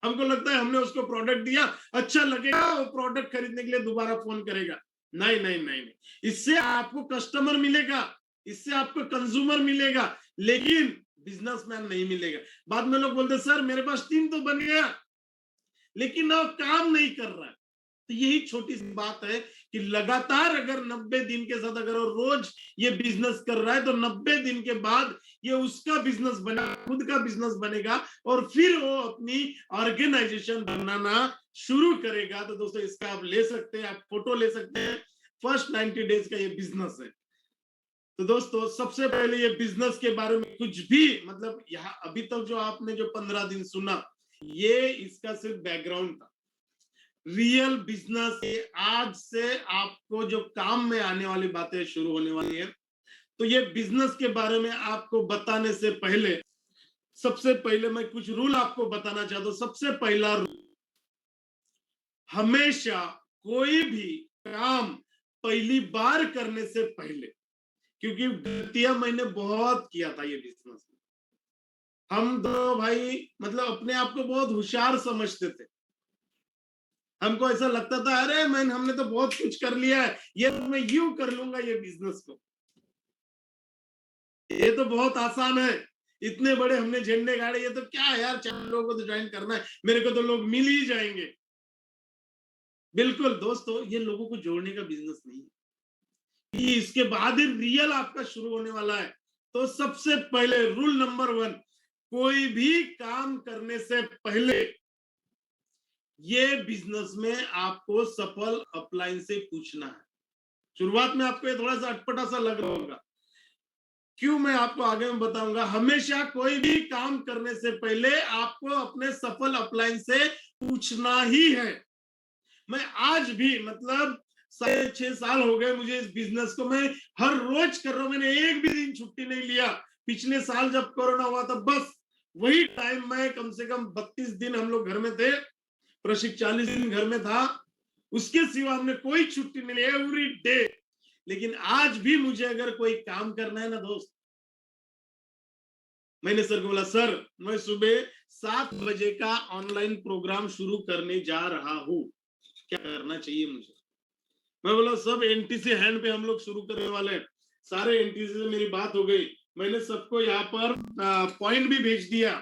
हमको लगता है हमने उसको प्रोडक्ट दिया, अच्छा लगेगा, वो प्रोडक्ट खरीदने के लिए दोबारा फोन करेगा। नहीं नहीं नहीं नहीं, इससे आपको कस्टमर मिलेगा, इससे आपको कंज्यूमर मिलेगा, लेकिन बिजनेसमैन नहीं मिलेगा। बाद में लोग बोलते सर मेरे पास टीम तो बन गया, लेकिन अब काम नहीं कर रहा है। तो यही छोटी सी बात है कि लगातार अगर 90 दिन के साथ अगर वो रोज ये बिजनेस कर रहा है, तो 90 दिन के बाद ये उसका बिजनेस बना, खुद का बिजनेस बनेगा, और फिर वो अपनी ऑर्गेनाइजेशन बनाना शुरू करेगा। तो दोस्तों इसका आप ले सकते हैं, आप फोटो ले सकते हैं, फर्स्ट 90 डेज का ये बिजनेस है। तो दोस्तों सबसे पहले ये बिजनेस के बारे में कुछ भी मतलब यहाँ अभी तक जो आपने जो 15 दिन सुना, ये इसका सिर्फ बैकग्राउंड था। रियल बिजनेस आज से आपको जो काम में आने वाली बातें शुरू होने वाली है। तो ये बिजनेस के बारे में आपको बताने से पहले सबसे पहले मैं कुछ रूल आपको बताना चाहता हूं। सबसे पहला रूल, हमेशा कोई भी काम पहली बार करने से पहले, क्योंकि गलतियां मैंने बहुत किया था ये बिजनेस में। हम दो भाई मतलब अपने आप को बहुत होशियार समझते थे। हमको ऐसा लगता था अरे मैन हमने तो बहुत कुछ कर लिया है, ये तो मैं यूं कर लूंगा ये बिजनेस को, ये तो बहुत आसान है, इतने बड़े हमने झंडे गाड़े, ये तो क्या है यार, 4 लोगों को तो ज्वाइन करना है, मेरे को तो लोग मिल ही जाएंगे। बिल्कुल दोस्तों, ये लोगों को जोड़ने का बिजनेस नहीं है, ये इसके बाद ही रियल आपका शुरू होने वाला है। तो सबसे पहले रूल नंबर 1, कोई भी काम करने से पहले ये बिजनेस में आपको सफल अपलाइन से पूछना है। शुरुआत में आपको ये थोड़ा सा अटपटा सा लग रहा होगा, क्यों मैं आपको आगे में बताऊंगा। हमेशा कोई भी काम करने से पहले आपको अपने सफल अपलाइन से पूछना ही है। मैं आज भी मतलब 6.5 साल हो गए मुझे इस बिजनेस को, मैं हर रोज कर रहा हूं, मैंने एक भी दिन छुट्टी नहीं लिया। पिछले साल जब कोरोना हुआ था, बस वही टाइम में कम से कम 32 दिन हम लोग घर में थे, प्रशिक्षण 40 दिन घर में था, उसके सिवा हमने कोई छुट्टी नहीं ली, एवरी डे। लेकिन आज भी मुझे अगर कोई काम करना है ना दोस्त, मैंने सर को बोला सर मैं सुबह 7 बजे का ऑनलाइन प्रोग्राम शुरू करने जा रहा हूं, क्या करना चाहिए मुझे। मैं बोला सब एनटीसी हैंड पे हम लोग शुरू करने वाले हैं। सारे एनटीसी से मेरी बात हो गई, मैंने सबको यहाँ पर पॉइंट भी भेज दिया,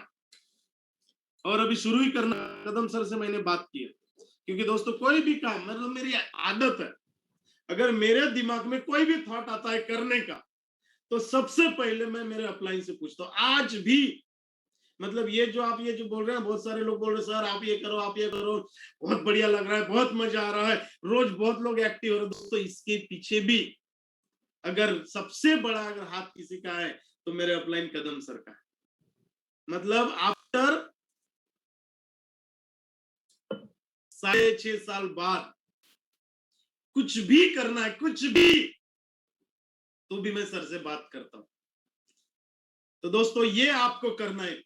और अभी शुरू ही करना। कदम सर से मैंने बात की, क्योंकि दोस्तों कोई भी काम मतलब मेरी आदत है, अगर मेरे दिमाग में कोई भी थॉट आता है करने का, तो सबसे पहले मैं मेरे अपलाइन से पूछता हूँ। आज भी मतलब ये जो बोल रहे हैं, बहुत सारे लोग बोल रहे हैं सर आप ये करो, आप ये करो, बहुत बढ़िया लग रहा है, बहुत मजा आ रहा है, रोज बहुत लोग एक्टिव हो रहे हैं। दोस्तों इसके पीछे भी अगर सबसे बड़ा अगर हाथ किसी का है, तो मेरे अपलाइन कदम सर का है। मतलब आफ्टर 6.5 साल बाद कुछ भी करना है, कुछ भी, तो भी मैं सर से बात करता हूं। तो दोस्तों ये आपको करना है।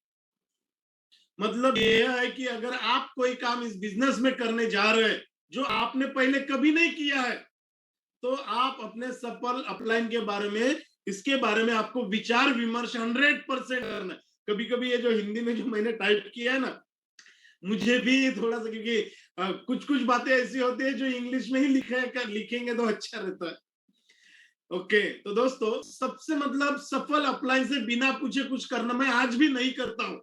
मतलब ये है कि अगर आप कोई काम इस बिजनेस में करने जा रहे हैं जो आपने पहले कभी नहीं किया है, तो आप अपने सफल अपलाइन के बारे में, इसके बारे में आपको विचार विमर्श 100% करना है। कभी कभी ये जो हिंदी में जो मैंने टाइप किया है ना, मुझे भी थोड़ा सा, क्योंकि कुछ कुछ बातें ऐसी होती है जो इंग्लिश में ही लिखेंगे तो अच्छा रहता है। ओके तो दोस्तों सबसे मतलब सफल अपलाइन से बिना पूछे कुछ करना मैं आज भी नहीं करता हूं।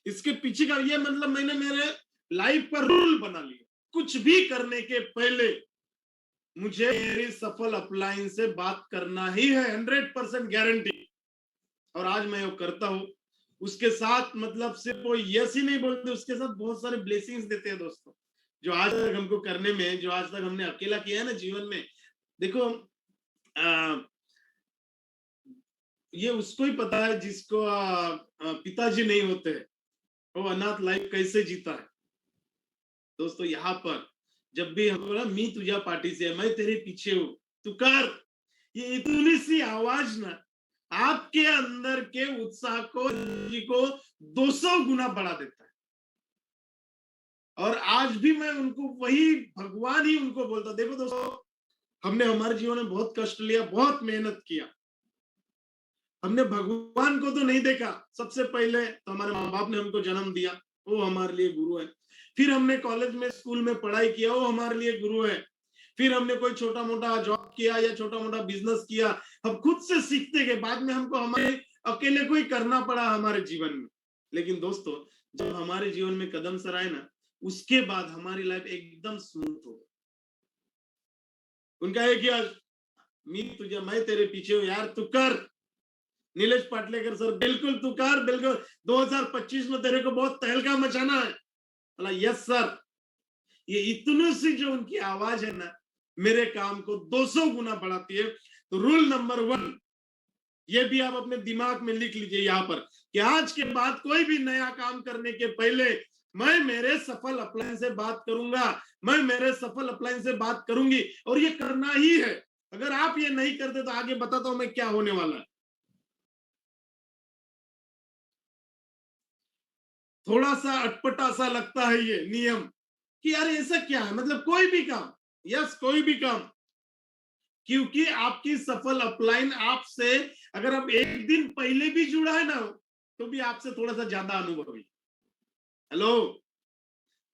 इसके पीछे का ये मतलब मैंने मेरे लाइफ पर रूल बना लिया, कुछ भी करने के पहले मुझे मेरी सफल अपलाइन से बात करना ही है, 100% गारंटी। और आज मैं वो करता हूं। उसके साथ मतलब सिर्फ वो यस ही नहीं बोलते, उसके साथ बहुत सारे ब्लेसिंग्स देते हैं दोस्तों, जो आज तक हमको करने में, जो आज तक हमने अकेला किया है ना जीवन में। देखो ये उसको ही पता है जिसको पिताजी नहीं होते, वो अनाथ लाइफ कैसे जीता है। दोस्तों यहाँ पर जब भी हम बोला मी तुझा पार्टी से, मैं तेरे पीछे हूं, तू कर, ये इतनी सी आवाज ना आपके अंदर के उत्साह को 200 गुना बढ़ा देता है। और आज भी मैं उनको वही भगवान ही उनको बोलता। देखो दोस्तों हमने हमारे जीवन में बहुत कष्ट लिया, बहुत मेहनत किया, हमने भगवान को तो नहीं देखा। सबसे पहले तो हमारे माँ बाप ने हमको जन्म दिया, वो हमारे लिए गुरु है। फिर हमने कॉलेज में स्कूल में पढ़ाई किया, वो हमारे लिए गुरु है। फिर हमने कोई छोटा मोटा जॉब किया या छोटा मोटा बिजनेस किया, हम खुद से सीखते गए, बाद में हमको हमारे अकेले को ही करना पड़ा हमारे जीवन में। लेकिन दोस्तों, जब हमारे जीवन में कदम सर आए ना, उसके बाद हमारी लाइफ एकदम स्मूथ हो गई। उनका है कि मैं तेरे पीछे हूँ यार, तू कर। नीलेश पाटलेकर सर, बिल्कुल तू कर, बिल्कुल 2025 में तेरे को बहुत तहलका मचाना है। बोला यस सर। ये इतनी सी जो उनकी आवाज है ना, मेरे काम को 200 गुना बढ़ाती है। तो रूल नंबर 1, ये भी आप अपने दिमाग में लिख लीजिए यहाँ पर, कि आज के बाद कोई भी नया काम करने के पहले मैं मेरे सफल अपलाइन से बात करूंगा, मैं मेरे सफल अपलाइन से बात करूंगी, और ये करना ही है। अगर आप ये नहीं करते तो आगे बताता हूं मैं क्या होने वाला है। थोड़ा सा अटपटा सा लगता है ये नियम, कि यार ऐसा क्या है, मतलब कोई भी काम, यस कोई भी काम, क्योंकि आपकी सफल अपलाइन आपसे, अगर आप एक दिन पहले भी जुड़ा है ना, तो भी आपसे थोड़ा सा ज्यादा अनुभवी। हेलो,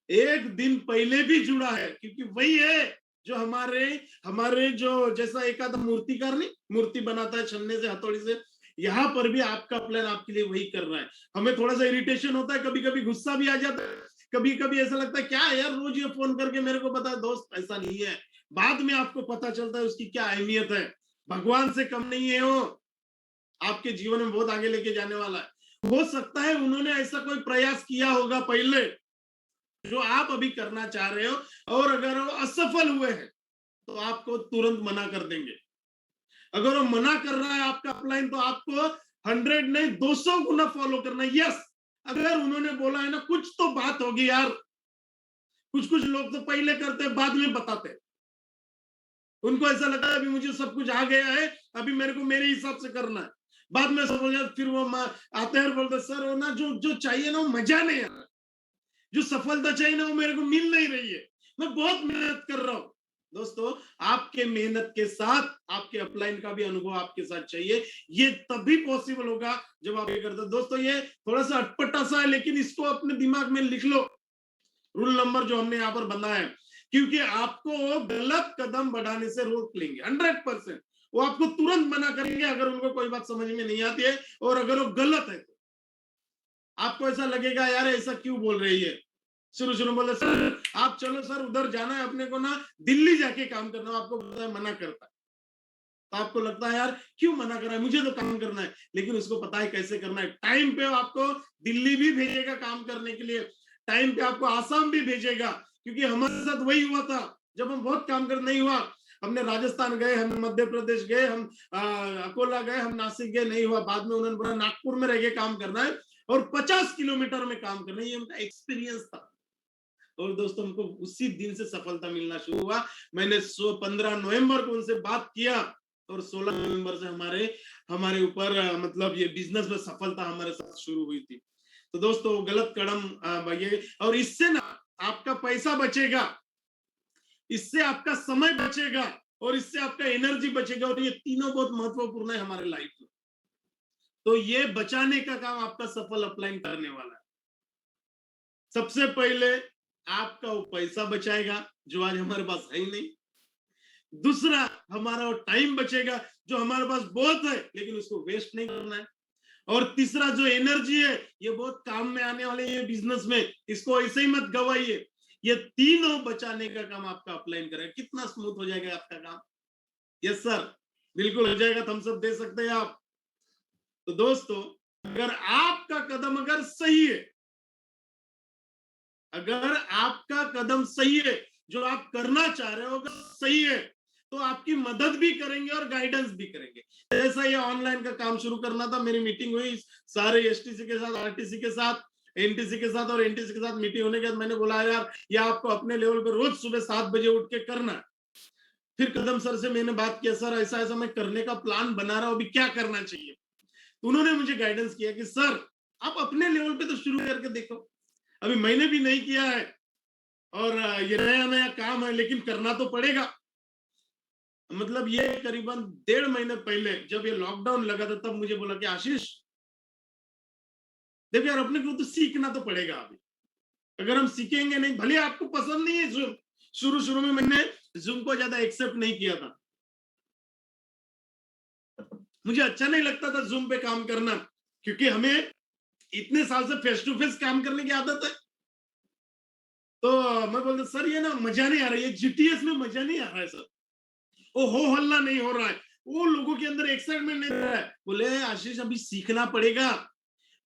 एक दिन पहले भी जुड़ा है, क्योंकि वही है जो हमारे हमारे जो जैसा एक आधा मूर्तिकार नहीं मूर्ति बनाता है छन्ने से, हथौड़ी से, यहाँ पर भी आपका प्लान आपके लिए वही कर रहा है। हमें थोड़ा सा इरिटेशन होता है, कभी कभी गुस्सा भी आ जाता है, कभी कभी ऐसा लगता है क्या यार रोज ये फोन करके मेरे को बता। दोस्त ऐसा नहीं है, बाद में आपको पता चलता है उसकी क्या अहमियत है। भगवान से कम नहीं है वो, आपके जीवन में बहुत आगे लेके जाने वाला है। हो सकता है उन्होंने ऐसा कोई प्रयास किया होगा पहले जो आप अभी करना चाह रहे हो, और अगर वो असफल हुए हैं तो आपको तुरंत मना कर देंगे। अगर वो मना कर रहा है आपका अपलाइन, तो आपको 100 नहीं 200 गुना फॉलो करना है। यस, अगर उन्होंने बोला है ना, कुछ तो बात होगी यार। कुछ कुछ लोग तो पहले करते हैं, बाद में बताते हैं। उनको ऐसा लगता है अभी मुझे सब कुछ आ गया है, अभी मेरे को मेरे हिसाब से करना है। बाद में सब हो जाए, फिर वो आते हैं और बोलते सर वो ना जो जो चाहिए ना वो मजा नहीं आ रहा, जो सफलता चाहिए ना वो मेरे को मिल नहीं रही है, मैं बहुत मेहनत कर रहा हूं। दोस्तों, आपके मेहनत के साथ आपके अपलाइन का भी अनुभव आपके साथ चाहिए। ये तभी पॉसिबल होगा जब आप ये करते। दोस्तों, ये थोड़ा सा अटपटा सा है, लेकिन इसको अपने दिमाग में लिख लो। रूल नंबर जो हमने यहाँ पर बनाया है, क्योंकि आपको गलत कदम बढ़ाने से रोक लेंगे 100%। वो आपको तुरंत मना करेंगे अगर उनको कोई बात समझ में नहीं आती है, और अगर वो गलत है तो आपको ऐसा लगेगा यार ऐसा क्यों बोल रही है। शुरू शुरू बोले सर आप चलो सर उधर जाना है अपने को ना, दिल्ली जाके काम करना, आपको पता है मना करता है, तो आपको लगता है यार क्यों मना कर रहा है, मुझे तो काम करना है। लेकिन उसको पता है कैसे करना है। टाइम पे आपको दिल्ली भी भेजेगा काम करने के लिए, टाइम पे आपको आसाम भी भेजेगा, क्योंकि हमारे साथ वही हुआ था। जब हम बहुत काम कर नहीं हुआ, हमने राजस्थान गए, हम मध्य प्रदेश गए, हम अकोला गए, हम नासिक गए, नहीं हुआ। बाद में उन्होंने बोला नागपुर में रह के काम करना है और 50 किलोमीटर में काम करना है। ये उनका एक्सपीरियंस था। और दोस्तों, हमको उसी दिन से सफलता मिलना शुरू हुआ। मैंने 15 नवंबर को उनसे बात किया, और 16 नवंबर से हमारे हमारे ऊपर मतलब ये बिजनेस में सफलता हमारे साथ शुरू हुई थी। तो दोस्तों, गलत कदम ये, और इससे ना आपका पैसा बचेगा, इससे आपका समय बचेगा, और इससे आपका एनर्जी बचेगा, और ये तीनों बहुत महत्वपूर्ण है हमारे लाइफ में। तो ये बचाने का काम आपका सफल अपलाइन करने वाला है। सबसे पहले आपका वो पैसा बचाएगा जो आज हमारे पास है ही नहीं। दूसरा, हमारा वो टाइम बचेगा जो हमारे पास बहुत है, लेकिन उसको वेस्ट नहीं करना है। और तीसरा, जो एनर्जी है ये बहुत काम में आने वाले ये बिजनेस में, इसको ऐसे ही मत गवाइए। ये तीनों बचाने का काम आपका अपलाइन करेगा। कितना स्मूथ हो जाएगा आपका काम। यस सर, बिल्कुल हो जाएगा, थम्स अप दे सकते हैं आप। तो दोस्तों, अगर आपका कदम अगर सही है, अगर आपका कदम सही है, जो आप करना चाह रहे हो अगर सही है, तो आपकी मदद भी करेंगे और गाइडेंस भी करेंगे। जैसा ये ऑनलाइन का काम शुरू करना था, मेरी मीटिंग हुई सारे एसटीसी के साथ, आरटीसी के साथ, एनटीसी के साथ, और एनटीसी के साथ मीटिंग होने के बाद मैंने बोला यार ये आपको अपने लेवल पर रोज सुबह 7 बजे उठ के करना है। फिर कदम सर से मैंने बात किया, सर ऐसा ऐसा मैं करने का प्लान बना रहा हूं, अभी क्या करना चाहिए। तो उन्होंने मुझे गाइडेंस किया कि सर आप अपने लेवल पे तो शुरू करके देखो, अभी मैंने भी नहीं किया है, और ये नया नया काम है, लेकिन करना तो पड़ेगा। मतलब ये करीबन 1.5 महीने पहले जब ये लॉकडाउन लगा था, तब मुझे बोला कि आशीष देखो यार, अपने को तो सीखना तो पड़ेगा अभी। अगर हम सीखेंगे नहीं, भले आपको पसंद नहीं है शुरू शुरू में मैंने जूम को ज्यादा एक्सेप्ट नहीं किया था, मुझे अच्छा नहीं लगता था जूम पे काम करना, क्योंकि हमें इतने साल से फेस टू फेस काम करने की आदत है। तो मैं बोलता सर ये ना मजा नहीं आ रहा है, जीटीएस में मजा नहीं आ रहा है सर, वो हो हल्ला नहीं हो रहा है, वो लोगों के अंदर एक्साइटमेंट नहीं रहा है। बोले आशीष अभी सीखना पड़ेगा,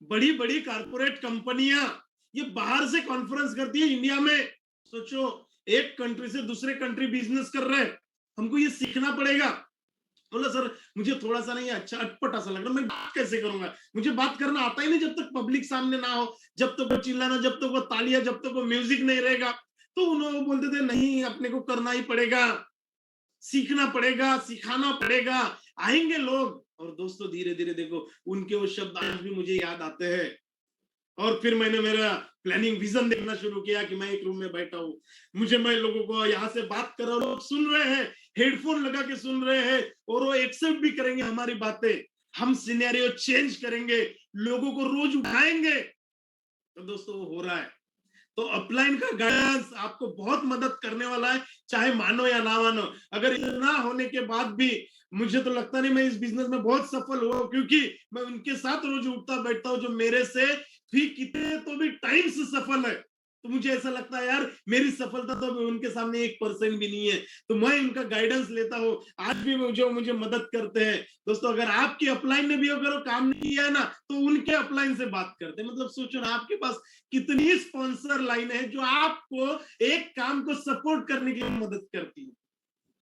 बड़ी बड़ी कारपोरेट कंपनियां ये बाहर से कॉन्फ्रेंस करती है इंडिया में, सोचो एक कंट्री से दूसरे कंट्री बिजनेस कर रहे हैं, हमको ये सीखना पड़ेगा। बोला सर मुझे थोड़ा सा नहीं अच्छा अटपटा सा लग रहा, मैं बात कैसे करूंगा, मुझे बात करना आता ही नहीं जब तक पब्लिक सामने ना हो, जब तक वो चिल्लाना, जब तक वो तालियां, जब तक वो म्यूजिक नहीं रहेगा। तो उन्होंने बोलते थे नहीं अपने को करना ही पड़ेगा, सीखना पड़ेगा, सिखाना पड़ेगा, आएंगे लोग। और दोस्तों धीरे धीरे देखो उनके वो शब्द आज भी मुझे याद आते हैं। और फिर मैंने मेरा प्लानिंग विजन देखना शुरू किया कि मैं एक रूम में बैठा हूँ, मुझे मैं लोगों को यहाँ से बात कर रहा हूँ, लोग सुन रहे हैं, हेडफोन लगा के सुन रहे हैं, और वो एक्सेप्ट भी करेंगे हमारी बातें, हम सिनेरियो चेंज करेंगे, लोगों को रोज उठाएंगे। तो दोस्तों वो हो रहा है। तो अपलाइन का गाइडेंस आपको बहुत मदद करने वाला है, चाहे मानो या ना मानो। अगर इतना होने के बाद भी मुझे तो लगता नहीं मैं इस बिजनेस में बहुत सफल हुआ, क्योंकि मैं उनके साथ रोज उठता बैठता हूँ जो मेरे से भी कितने तो भी टाइम से सफल है। तो मुझे ऐसा लगता है यार मेरी सफलता तो उनके सामने 1% भी नहीं है। तो मैं इनका गाइडेंस लेता हूँ, आज भी जो मुझे मदद करते हैं। दोस्तों अगर आपकी अपलाइन ने भी अगर काम नहीं किया है ना, तो उनके अपलाइन से बात करते हैं। मतलब सोचो ना आपके पास कितनी स्पॉन्सर लाइन है जो आपको एक काम को सपोर्ट करने के लिए मदद करती है।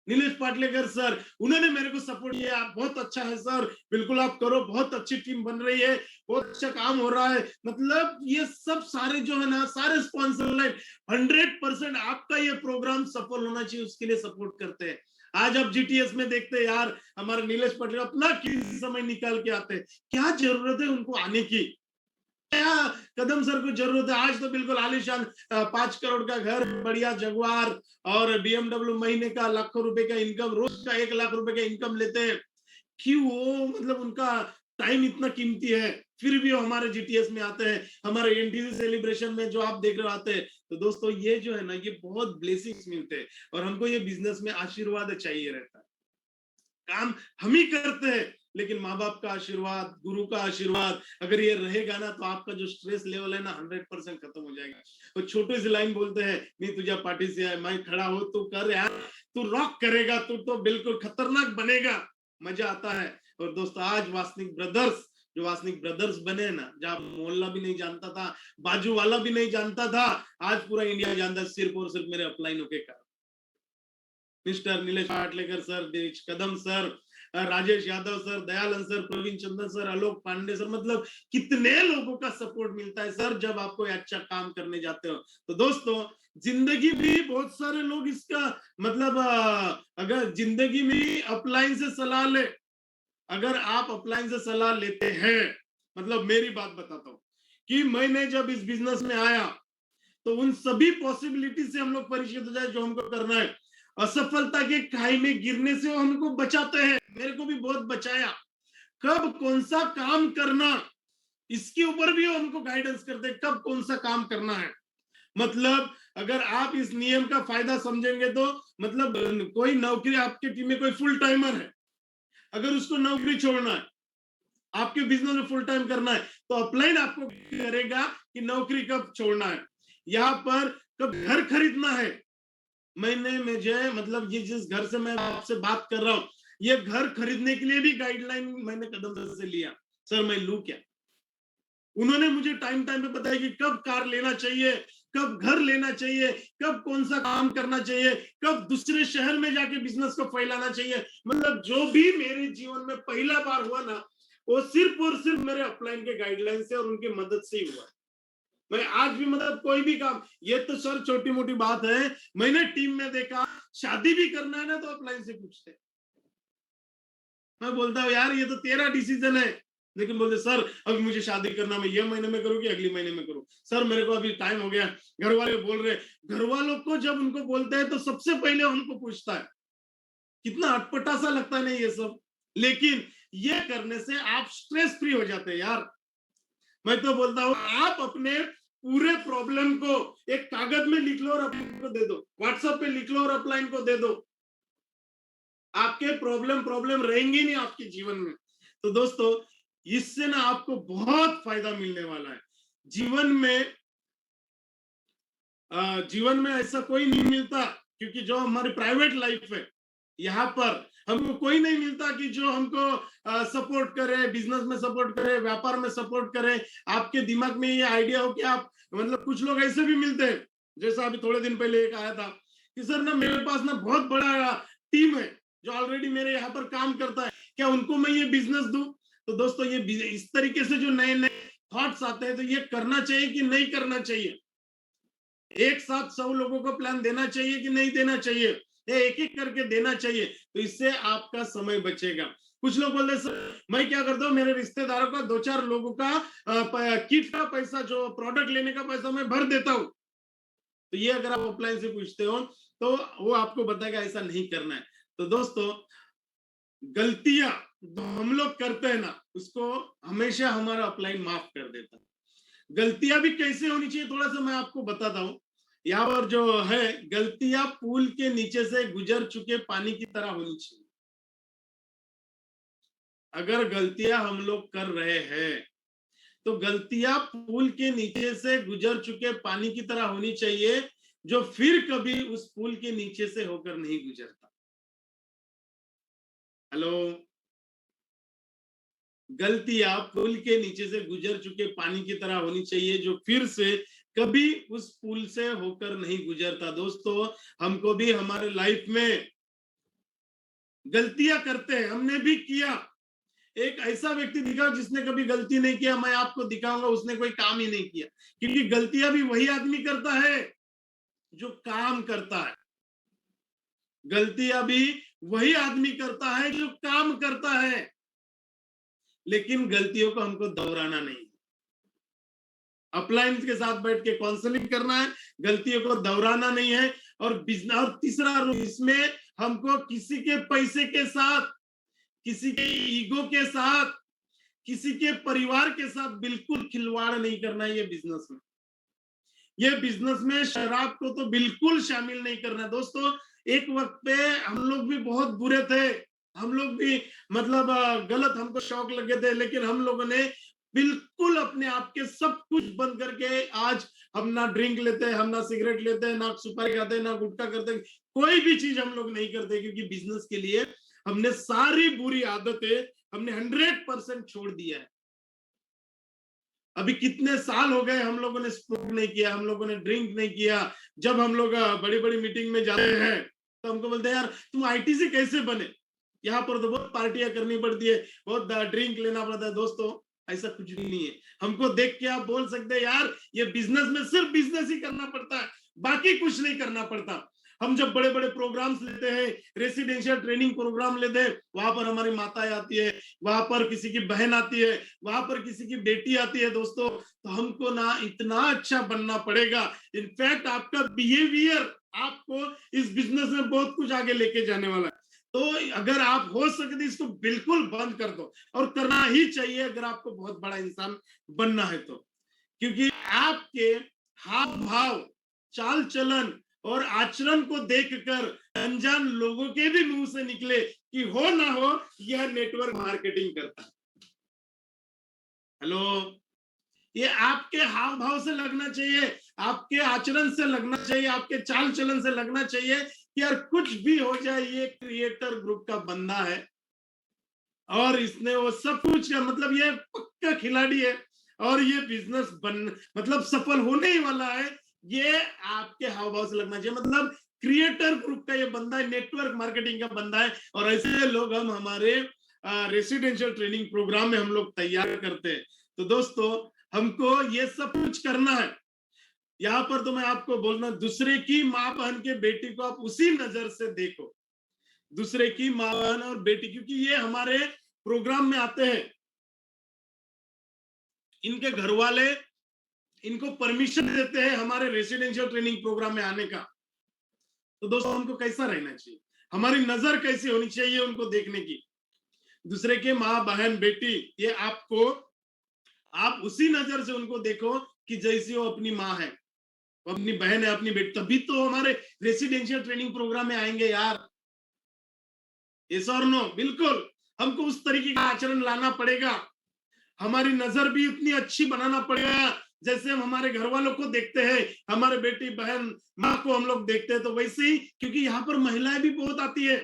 नीलेश पाटलेकर सर, उन्होंने मेरे को सपोर्ट किया, बहुत अच्छा है सर, बिल्कुल आप करो, बहुत अच्छी टीम बन रही है, बहुत अच्छा काम हो रहा है। मतलब ये सब सारे जो है ना, सारे स्पॉन्सर लाइन 100% आपका ये प्रोग्राम सफल होना चाहिए उसके लिए सपोर्ट करते हैं। आज आप जीटीएस में देखते हैं यार, हमारे नीलेश पाटिल अपना किसी समय निकाल के आते हैं, क्या जरूरत है उनको आने की, क्या कदम सर को जरूरत है। आज तो बिल्कुल आलीशान 5 करोड़ का घर, बढ़िया जगुआर और बीएमडब्ल्यू, महीने का लाखों रुपए का इनकम, रोज का 1 लाख रुपए का इनकम लेते हैं। क्यों? वो मतलब उनका टाइम इतना कीमती है, फिर भी वो हमारे जीटीएस में आते हैं, हमारे एनटीसी सेलिब्रेशन में जो आप देख रहे आते हैं। तो दोस्तों ये जो है ना, ये बहुत ब्लेसिंग्स मिलते हैं, और हमको ये बिजनेस में आशीर्वाद चाहिए रहता है। काम हम ही करते हैं, लेकिन माँ बाप का आशीर्वाद, गुरु का आशीर्वाद अगर ये रहेगा ना, तो आपका जो स्ट्रेस लेवल है ना 100% खत्म हो जाएगा। तो छोटी सी लाइन बोलते हैं, नहीं तुझे पार्टी से है, मैं खड़ा हो, तू कर यार, तू रॉक करेगा, तू तो बिल्कुल खतरनाक बनेगा, मजा आता है। और दोस्तों आज वासनिक ब्रदर्स, जो वासनिक ब्रदर्स बने ना, जहाँ मोहल्ला भी नहीं जानता था, बाजू वाला भी नहीं जानता था, आज पूरा इंडिया जानता है, सिर्फ और सिर्फ मेरे अपलाइनों के कारण। Mister Nilesh Patlekar sir, Desh Kadam sir, Rajesh Yadav sir, Dayanand sir, Praveen Chandra sir, Alok Pandey sir, मतलब कितने लोगों का सपोर्ट मिलता है सर जब आप कोई अच्छा काम करने जाते हो। तो दोस्तों जिंदगी भी बहुत सारे लोग इसका मतलब अगर जिंदगी में अपलाइन से सलाह ले, अगर आप अपलाइन से सलाह लेते हैं, मतलब मेरी बात बताता हूँ कि मैंने जब इस बिजनेस में आया तो उन सभी पॉसिबिलिटी से हम लोग परिचित हो जाए जो हमको करना है। असफलता के खाई में गिरने से वो हमको बचाते हैं, मेरे को भी बहुत बचाया। कब कौन सा काम करना, इसके ऊपर भी वो हमको गाइडेंस करते हैं, कब कौन सा काम करना है। मतलब अगर आप इस नियम का फायदा समझेंगे तो मतलब कोई नौकरी, आपके टीम में कोई फुल टाइमर है, अगर उसको नौकरी छोड़ना है, आपके बिजनेस में फुल टाइम करना है, तो अपलाइन आपको करेगा कि नौकरी कब छोड़ना है, यहाँ पर कब घर खरीदना है। मैंने मुझे मतलब ये जिस घर से मैं आपसे बात कर रहा हूँ, ये घर खरीदने के लिए भी गाइडलाइन मैंने कदम सर से लिया, सर मैं लूं क्या। उन्होंने मुझे टाइम टाइम पे बताया कि कब कार लेना चाहिए, कब घर लेना चाहिए, कब कौन सा काम करना चाहिए, कब दूसरे शहर में जाके बिजनेस को फैलाना चाहिए। मतलब जो भी मेरे जीवन में पहला बार हुआ ना, वो सिर्फ और सिर्फ मेरे अपलाइन के गाइडलाइन से और उनकी मदद से ही हुआ। मैं आज भी मतलब कोई भी काम, ये तो सर छोटी मोटी बात है, मैंने टीम में देखा शादी भी करना है ना तो अपलाइन से पूछते, मैं बोलता हूँ यार ये तो तेरा डिसीजन है, लेकिन बोलते सर अभी मुझे शादी करना, मैं ये महीने में करूँ कि अगले महीने में करूँ, सर मेरे को अभी टाइम हो गया, घर वाले बोल रहे। घर वालों को जब उनको बोलते हैं तो सबसे पहले उनको पूछता है, कितना अटपटा सा लगता है नहीं ये सब, लेकिन ये करने से आप स्ट्रेस फ्री हो जाते हैं यार। मैं तो बोलता हूँ आप अपने पूरे प्रॉब्लम को एक कागज में लिख लो और अपलाइन को दे दो, व्हाट्सएप पे लिख लो और अपलाइन को दे दो। आपके प्रॉब्लम रहेंगे नहीं आपके जीवन में। तो दोस्तों, इससे ना आपको बहुत फायदा मिलने वाला है। जीवन में ऐसा कोई नहीं मिलता, क्योंकि जो हमारी प्राइवेट लाइफ है, यहाँ पर हमको कोई नहीं मिलता कि जो हमको सपोर्ट करे, बिजनेस में सपोर्ट करे, व्यापार में सपोर्ट करे। आपके दिमाग में ये आइडिया हो कि आप, मतलब कुछ लोग ऐसे भी मिलते हैं, जैसा अभी थोड़े दिन पहले एक आया था कि सर ना मेरे पास ना बहुत बड़ा टीम है जो ऑलरेडी मेरे यहाँ पर काम करता है, क्या उनको मैं ये बिजनेस दूं? तो दोस्तों, ये इस तरीके से जो नए नए थॉट्स आते हैं, तो ये करना चाहिए कि नहीं करना चाहिए? एक साथ 100 लोगों को प्लान देना चाहिए कि नहीं देना चाहिए? एक एक करके देना चाहिए, तो इससे आपका समय बचेगा। कुछ लोग बोलते सर मैं क्या करता हूँ, मेरे रिश्तेदारों का 2-4 लोगों का किट का पैसा, जो प्रोडक्ट लेने का पैसा मैं भर देता हूँ। तो ये अगर आप ऑफलाइन से पूछते हो तो वो आपको बताएगा ऐसा नहीं करना है। तो दोस्तों, गलतियां जो हम लोग करते हैं ना, उसको हमेशा हमारा ऑफलाइन माफ कर देता है। गलतियां भी कैसे होनी चाहिए, थोड़ा सा मैं आपको बताता हूँ। यहाँ पर जो है, गलतियां पुल के नीचे से गुजर चुके पानी की तरह होनी चाहिए। अगर गलतियां हम लोग कर रहे हैं, तो गलतियां पुल के नीचे से गुजर चुके पानी की तरह होनी चाहिए, जो फिर कभी उस पुल के नीचे से होकर नहीं गुजरता। हेलो। गलतियां पुल के नीचे से गुजर चुके पानी की तरह होनी चाहिए, जो फिर से कभी उस पुल से होकर नहीं गुजरता। दोस्तों, हमको भी हमारे लाइफ में गलतियां करते हैं, हमने भी किया। एक ऐसा व्यक्ति दिखाओ जिसने कभी गलती नहीं किया, मैं आपको दिखाऊंगा उसने कोई काम ही नहीं किया। क्योंकि गलतियां भी वही आदमी करता है जो काम करता है। गलतियां भी वही आदमी करता है जो काम करता है। लेकिन गलतियों को हमको दोहराना नहीं, अपलाइन के साथ बैठ के काउंसलिंग करना है, गलतियों को दोहराना नहीं है। और बिजनेस, और तीसरा रूल, इसमें हमको किसी के पैसे के साथ, किसी के ईगो के साथ, किसी के परिवार के साथ बिल्कुल खिलवाड़ नहीं करना है। ये बिजनेस में शराब को तो बिल्कुल शामिल नहीं करना। दोस्तों, एक वक्त पे हम लोग भी बहुत बुरे थे, हम लोग भी मतलब गलत हमको शौक लगे थे, लेकिन हम लोगों ने बिल्कुल अपने आप के सब कुछ बंद करके आज हम ना ड्रिंक लेते हैं, हम ना सिगरेट लेते हैं, ना सुपारी खाते हैं, ना गुटखा करते हैं, कोई भी चीज हम लोग नहीं करते, क्योंकि बिजनेस के लिए हमने सारी बुरी आदतें हमने 100% छोड़ दिया है। अभी कितने साल हो गए हम लोगों ने स्मोक नहीं किया, हम लोगों ने ड्रिंक नहीं किया। जब हम लोग बड़ी बड़ी मीटिंग में जाते हैं तो हमको बोलते हैं यार तुम आईटी से कैसे बने, यहाँ पर तो बहुत पार्टियां करनी पड़ती है, बहुत ड्रिंक लेना पड़ता है। दोस्तों, ऐसा कुछ भी नहीं है। हमको देख के आप बोल सकते हैं यार ये बिजनेस में सिर्फ बिजनेस ही करना पड़ता है, बाकी कुछ नहीं करना पड़ता। हम जब बड़े बड़े प्रोग्राम्स लेते हैं, रेसिडेंशियल ट्रेनिंग प्रोग्राम लेते हैं, वहां पर हमारी माता आती है, वहां पर किसी की बहन आती है, वहां पर किसी की बेटी आती है। दोस्तों, तो हमको ना इतना अच्छा बनना पड़ेगा। इनफैक्ट आपका बिहेवियर आपको इस बिजनेस में बहुत कुछ आगे लेके जाने वाला है। तो अगर आप हो सके तो इसको बिल्कुल बंद कर दो, और करना ही चाहिए अगर आपको बहुत बड़ा इंसान बनना है तो। क्योंकि आपके हाव भाव, चाल चलन और आचरण को देखकर अनजान लोगों के भी मुंह से निकले कि हो ना हो यह नेटवर्क मार्केटिंग करता है। हेलो। ये आपके हाव भाव से लगना चाहिए, आपके आचरण से लगना चाहिए, आपके चाल चलन से लगना चाहिए कि यार कुछ भी हो जाए, ये क्रिएटर ग्रुप का बंदा है और इसने वो सब कुछ का, मतलब ये पक्का खिलाड़ी है और ये बिजनेस मतलब सफल होने ही वाला है। ये आपके हाव भाव से लगना चाहिए, मतलब क्रिएटर ग्रुप का ये बंदा है, नेटवर्क मार्केटिंग का बंदा है। और ऐसे लोग हम हमारे रेसिडेंशियल ट्रेनिंग प्रोग्राम में हम लोग तैयार करते हैं। तो दोस्तों, हमको ये सब कुछ करना है। यहाँ पर तो मैं आपको बोलना, दूसरे की माँ बहन के बेटी को आप उसी नजर से देखो, दूसरे की माँ बहन और बेटी, क्योंकि ये हमारे प्रोग्राम में आते हैं, इनके घर वाले इनको परमिशन देते हैं हमारे रेसिडेंशियल ट्रेनिंग प्रोग्राम में आने का। तो दोस्तों, हमको कैसा रहना चाहिए, हमारी नजर कैसी होनी चाहिए उनको देखने की। दूसरे के माँ बहन बेटी, ये आपको आप उसी नजर से उनको देखो कि जैसी वो अपनी माँ है, अपनी बहन है, अपनी बेटी। तभी तो हमारे रेसिडेंशियल ट्रेनिंग प्रोग्राम में आएंगे यार। यस और नो? बिल्कुल हमको उस तरीके का आचरण लाना पड़ेगा। हमारी नजर भी इतनी अच्छी बनाना पड़ेगा, जैसे हम हमारे घर वालों को देखते हैं, हमारे बेटी बहन माँ को हम लोग देखते हैं, तो वैसे ही, क्योंकि यहाँ पर महिलाएं भी बहुत आती है।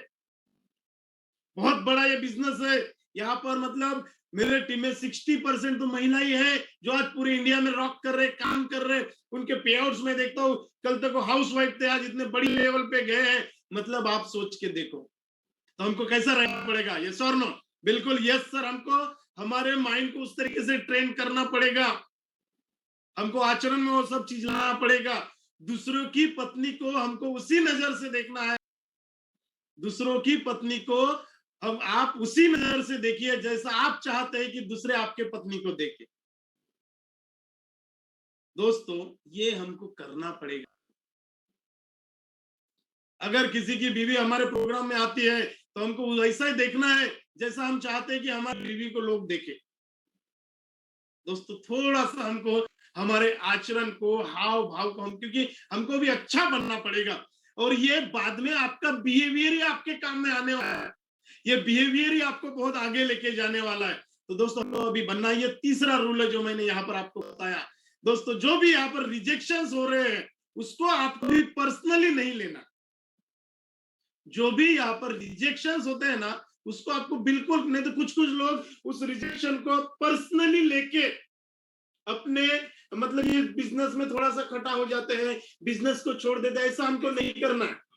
बहुत बड़ा ये बिजनेस है यहाँ पर, मतलब मेरे टीम में 60% तो महिला ही है जो आज पूरे इंडिया में रॉक कर रहे, काम कर रहे। उनके पे आउट्स में देखता हूँ, कल तक वो हाउस वाइफ थे, आज इतने बड़ी लेवल पे गए हैं। मतलब आप सोच के देखो, तो हमको कैसा रहना पड़ेगा? यस और नो? बिल्कुल यस सर। हमको हमारे माइंड को उस तरीके से ट्रेन करना पड़ेगा, हमको आचरण में वो सब चीज लाना पड़ेगा। दूसरों की पत्नी को हमको उसी नजर से देखना है, दूसरों की पत्नी को हम आप उसी नजर से देखिए जैसा आप चाहते हैं कि दूसरे आपके पत्नी को देखे। दोस्तों ये हमको करना पड़ेगा। अगर किसी की बीवी हमारे प्रोग्राम में आती है तो हमको वैसा ही देखना है जैसा हम चाहते हैं कि हमारी बीवी को लोग देखें। दोस्तों थोड़ा सा हमको हमारे आचरण को, हाव भाव को, हम क्योंकि हमको भी अच्छा बनना पड़ेगा, और ये बाद में आपका बिहेवियर ही आपके काम में आने वाला है। ये बिहेवियर ही आपको बहुत आगे लेके जाने वाला है। तो दोस्तों हमको अभी बनना, ये तीसरा रूल है जो मैंने यहाँ पर आपको बताया। दोस्तों जो भी यहाँ पर रिजेक्शंस हो रहे हैं उसको आपको भी पर्सनली नहीं लेना। जो भी यहाँ पर रिजेक्शंस होते हैं ना, उसको आपको बिल्कुल नहीं, तो कुछ कुछ लोग उस रिजेक्शन को पर्सनली लेके अपने, मतलब ये बिजनेस में थोड़ा सा खटा हो जाते हैं, बिजनेस को छोड़ देते हैं। ऐसा हमको नहीं करना है।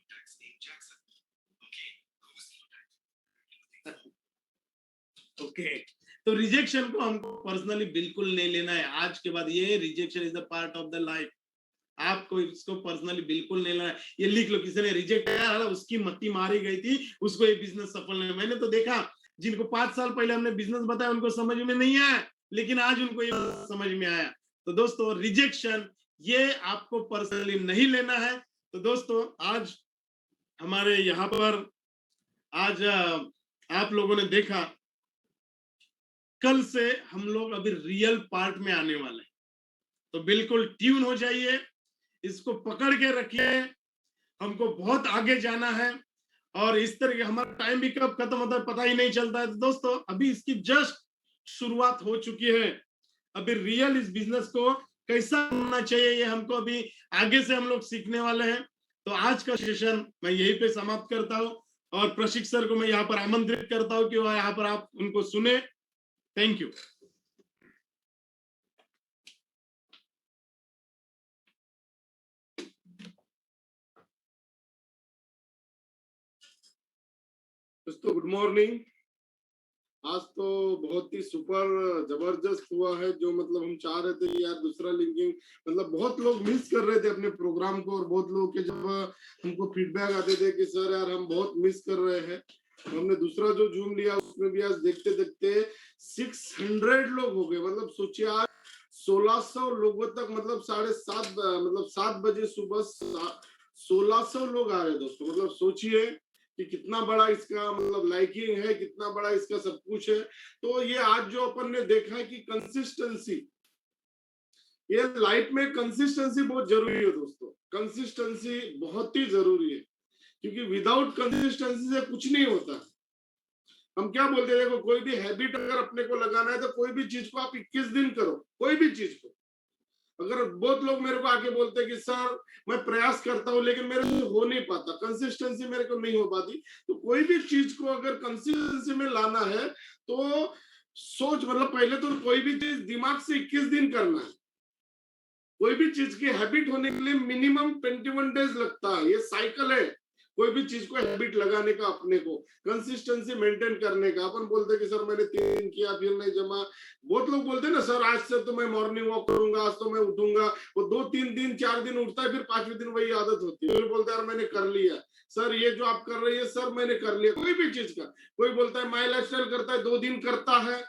ओके तो रिजेक्शन को हमको पर्सनली बिल्कुल नहीं लेना है। आज के बाद ये rejection is the part of the life. आपको इसको पर्सनली बिल्कुल नहीं लेना है। ये लिख लो, किसी ने रिजेक्ट किया, उसकी मत्ती मारी गई थी, उसको ये बिजनेस सफल नहीं। मैंने तो देखा जिनको 5 साल पहले हमने बिजनेस बताया उनको समझ में नहीं आया, लेकिन आज उनको ये समझ में आया। तो दोस्तों रिजेक्शन ये आपको पर्सनली नहीं लेना है। तो दोस्तों आज हमारे यहाँ पर आज आप लोगों ने देखा, कल से हम लोग अभी रियल पार्ट में आने वाले हैं। तो बिल्कुल ट्यून हो जाइए, इसको पकड़ के रखिए, हमको बहुत आगे जाना है। और इस तरह के हमारा टाइम भी कब खत्म होता है पता ही नहीं चलता है। तो दोस्तों अभी इसकी जस्ट शुरुआत हो चुकी है। अभी रियल इस बिजनेस को कैसा होना चाहिए ये हमको अभी आगे से हम लोग सीखने वाले हैं। तो आज का सेशन मैं यहीं पे समाप्त करता हूँ, और प्रशिक्षक को मैं यहाँ पर आमंत्रित करता हूँ कि वह यहाँ पर आप उनको सुने। Thank you. दोस्तों गुड मॉर्निंग। आज तो बहुत ही सुपर जबरदस्त हुआ है, जो मतलब हम चाह रहे थे यार दूसरा लिंकिंग, मतलब बहुत लोग मिस कर रहे थे अपने प्रोग्राम को, और बहुत लोग के जब हमको फीडबैक आते थे कि सर यार हम बहुत मिस कर रहे हैं, तो हमने दूसरा जो जूम लिया उसमें भी आज देखते देखते 600 लोग हो गए। मतलब सोचिए आज 1600 लोगों तक, मतलब 7:30 मतलब 7 बजे सुबह 1600 लोग आ रहे दोस्तों। मतलब सोचिए कि कितना बड़ा इसका मतलब लाइकिंग है, कितना बड़ा इसका सब कुछ है। तो ये आज जो अपन ने देखा है कि कंसिस्टेंसी, ये लाइफ में कंसिस्टेंसी बहुत जरूरी है दोस्तों। कंसिस्टेंसी बहुत ही जरूरी है, क्योंकि विदाउट कंसिस्टेंसी से कुछ नहीं होता। हम क्या बोलते हैं, देखो कोई भी हैबिट अगर अपने को लगाना है तो कोई भी चीज को आप 21 दिन करो, कोई भी चीज को। अगर बहुत लोग मेरे को आके बोलते हैं कि सर मैं प्रयास करता हूँ लेकिन मेरे से हो नहीं पाता, कंसिस्टेंसी मेरे को नहीं हो पाती, तो कोई भी चीज को अगर कंसिस्टेंसी में लाना है तो सोच, मतलब पहले तो कोई भी चीज दिमाग से 21 दिन करना है। कोई भी चीज की हैबिट होने के लिए मिनिमम 21 डेज लगता है। ये साइकिल है कोई भी चीज को हैबिट लगाने का, अपने को कंसिस्टेंसी मेंटेन करने का। अपन बोलते कि सर मैंने 3 दिन किया फिर नहीं जमा। बहुत लोग बोलते हैं ना सर आज से तो मैं मॉर्निंग वॉक करूंगा, आज तो मैं उठूंगा। वो 2-3 दिन 4 दिन उठता है, फिर 5वें दिन वही आदत होती है, फिर बोलते हैं यार मैंने कर लिया। सर ये जो आप कर रही है सर मैंने कर लिया, कोई भी चीज का। कोई बोलता है माई लाइफस्टाइल करता है 2 दिन करता है,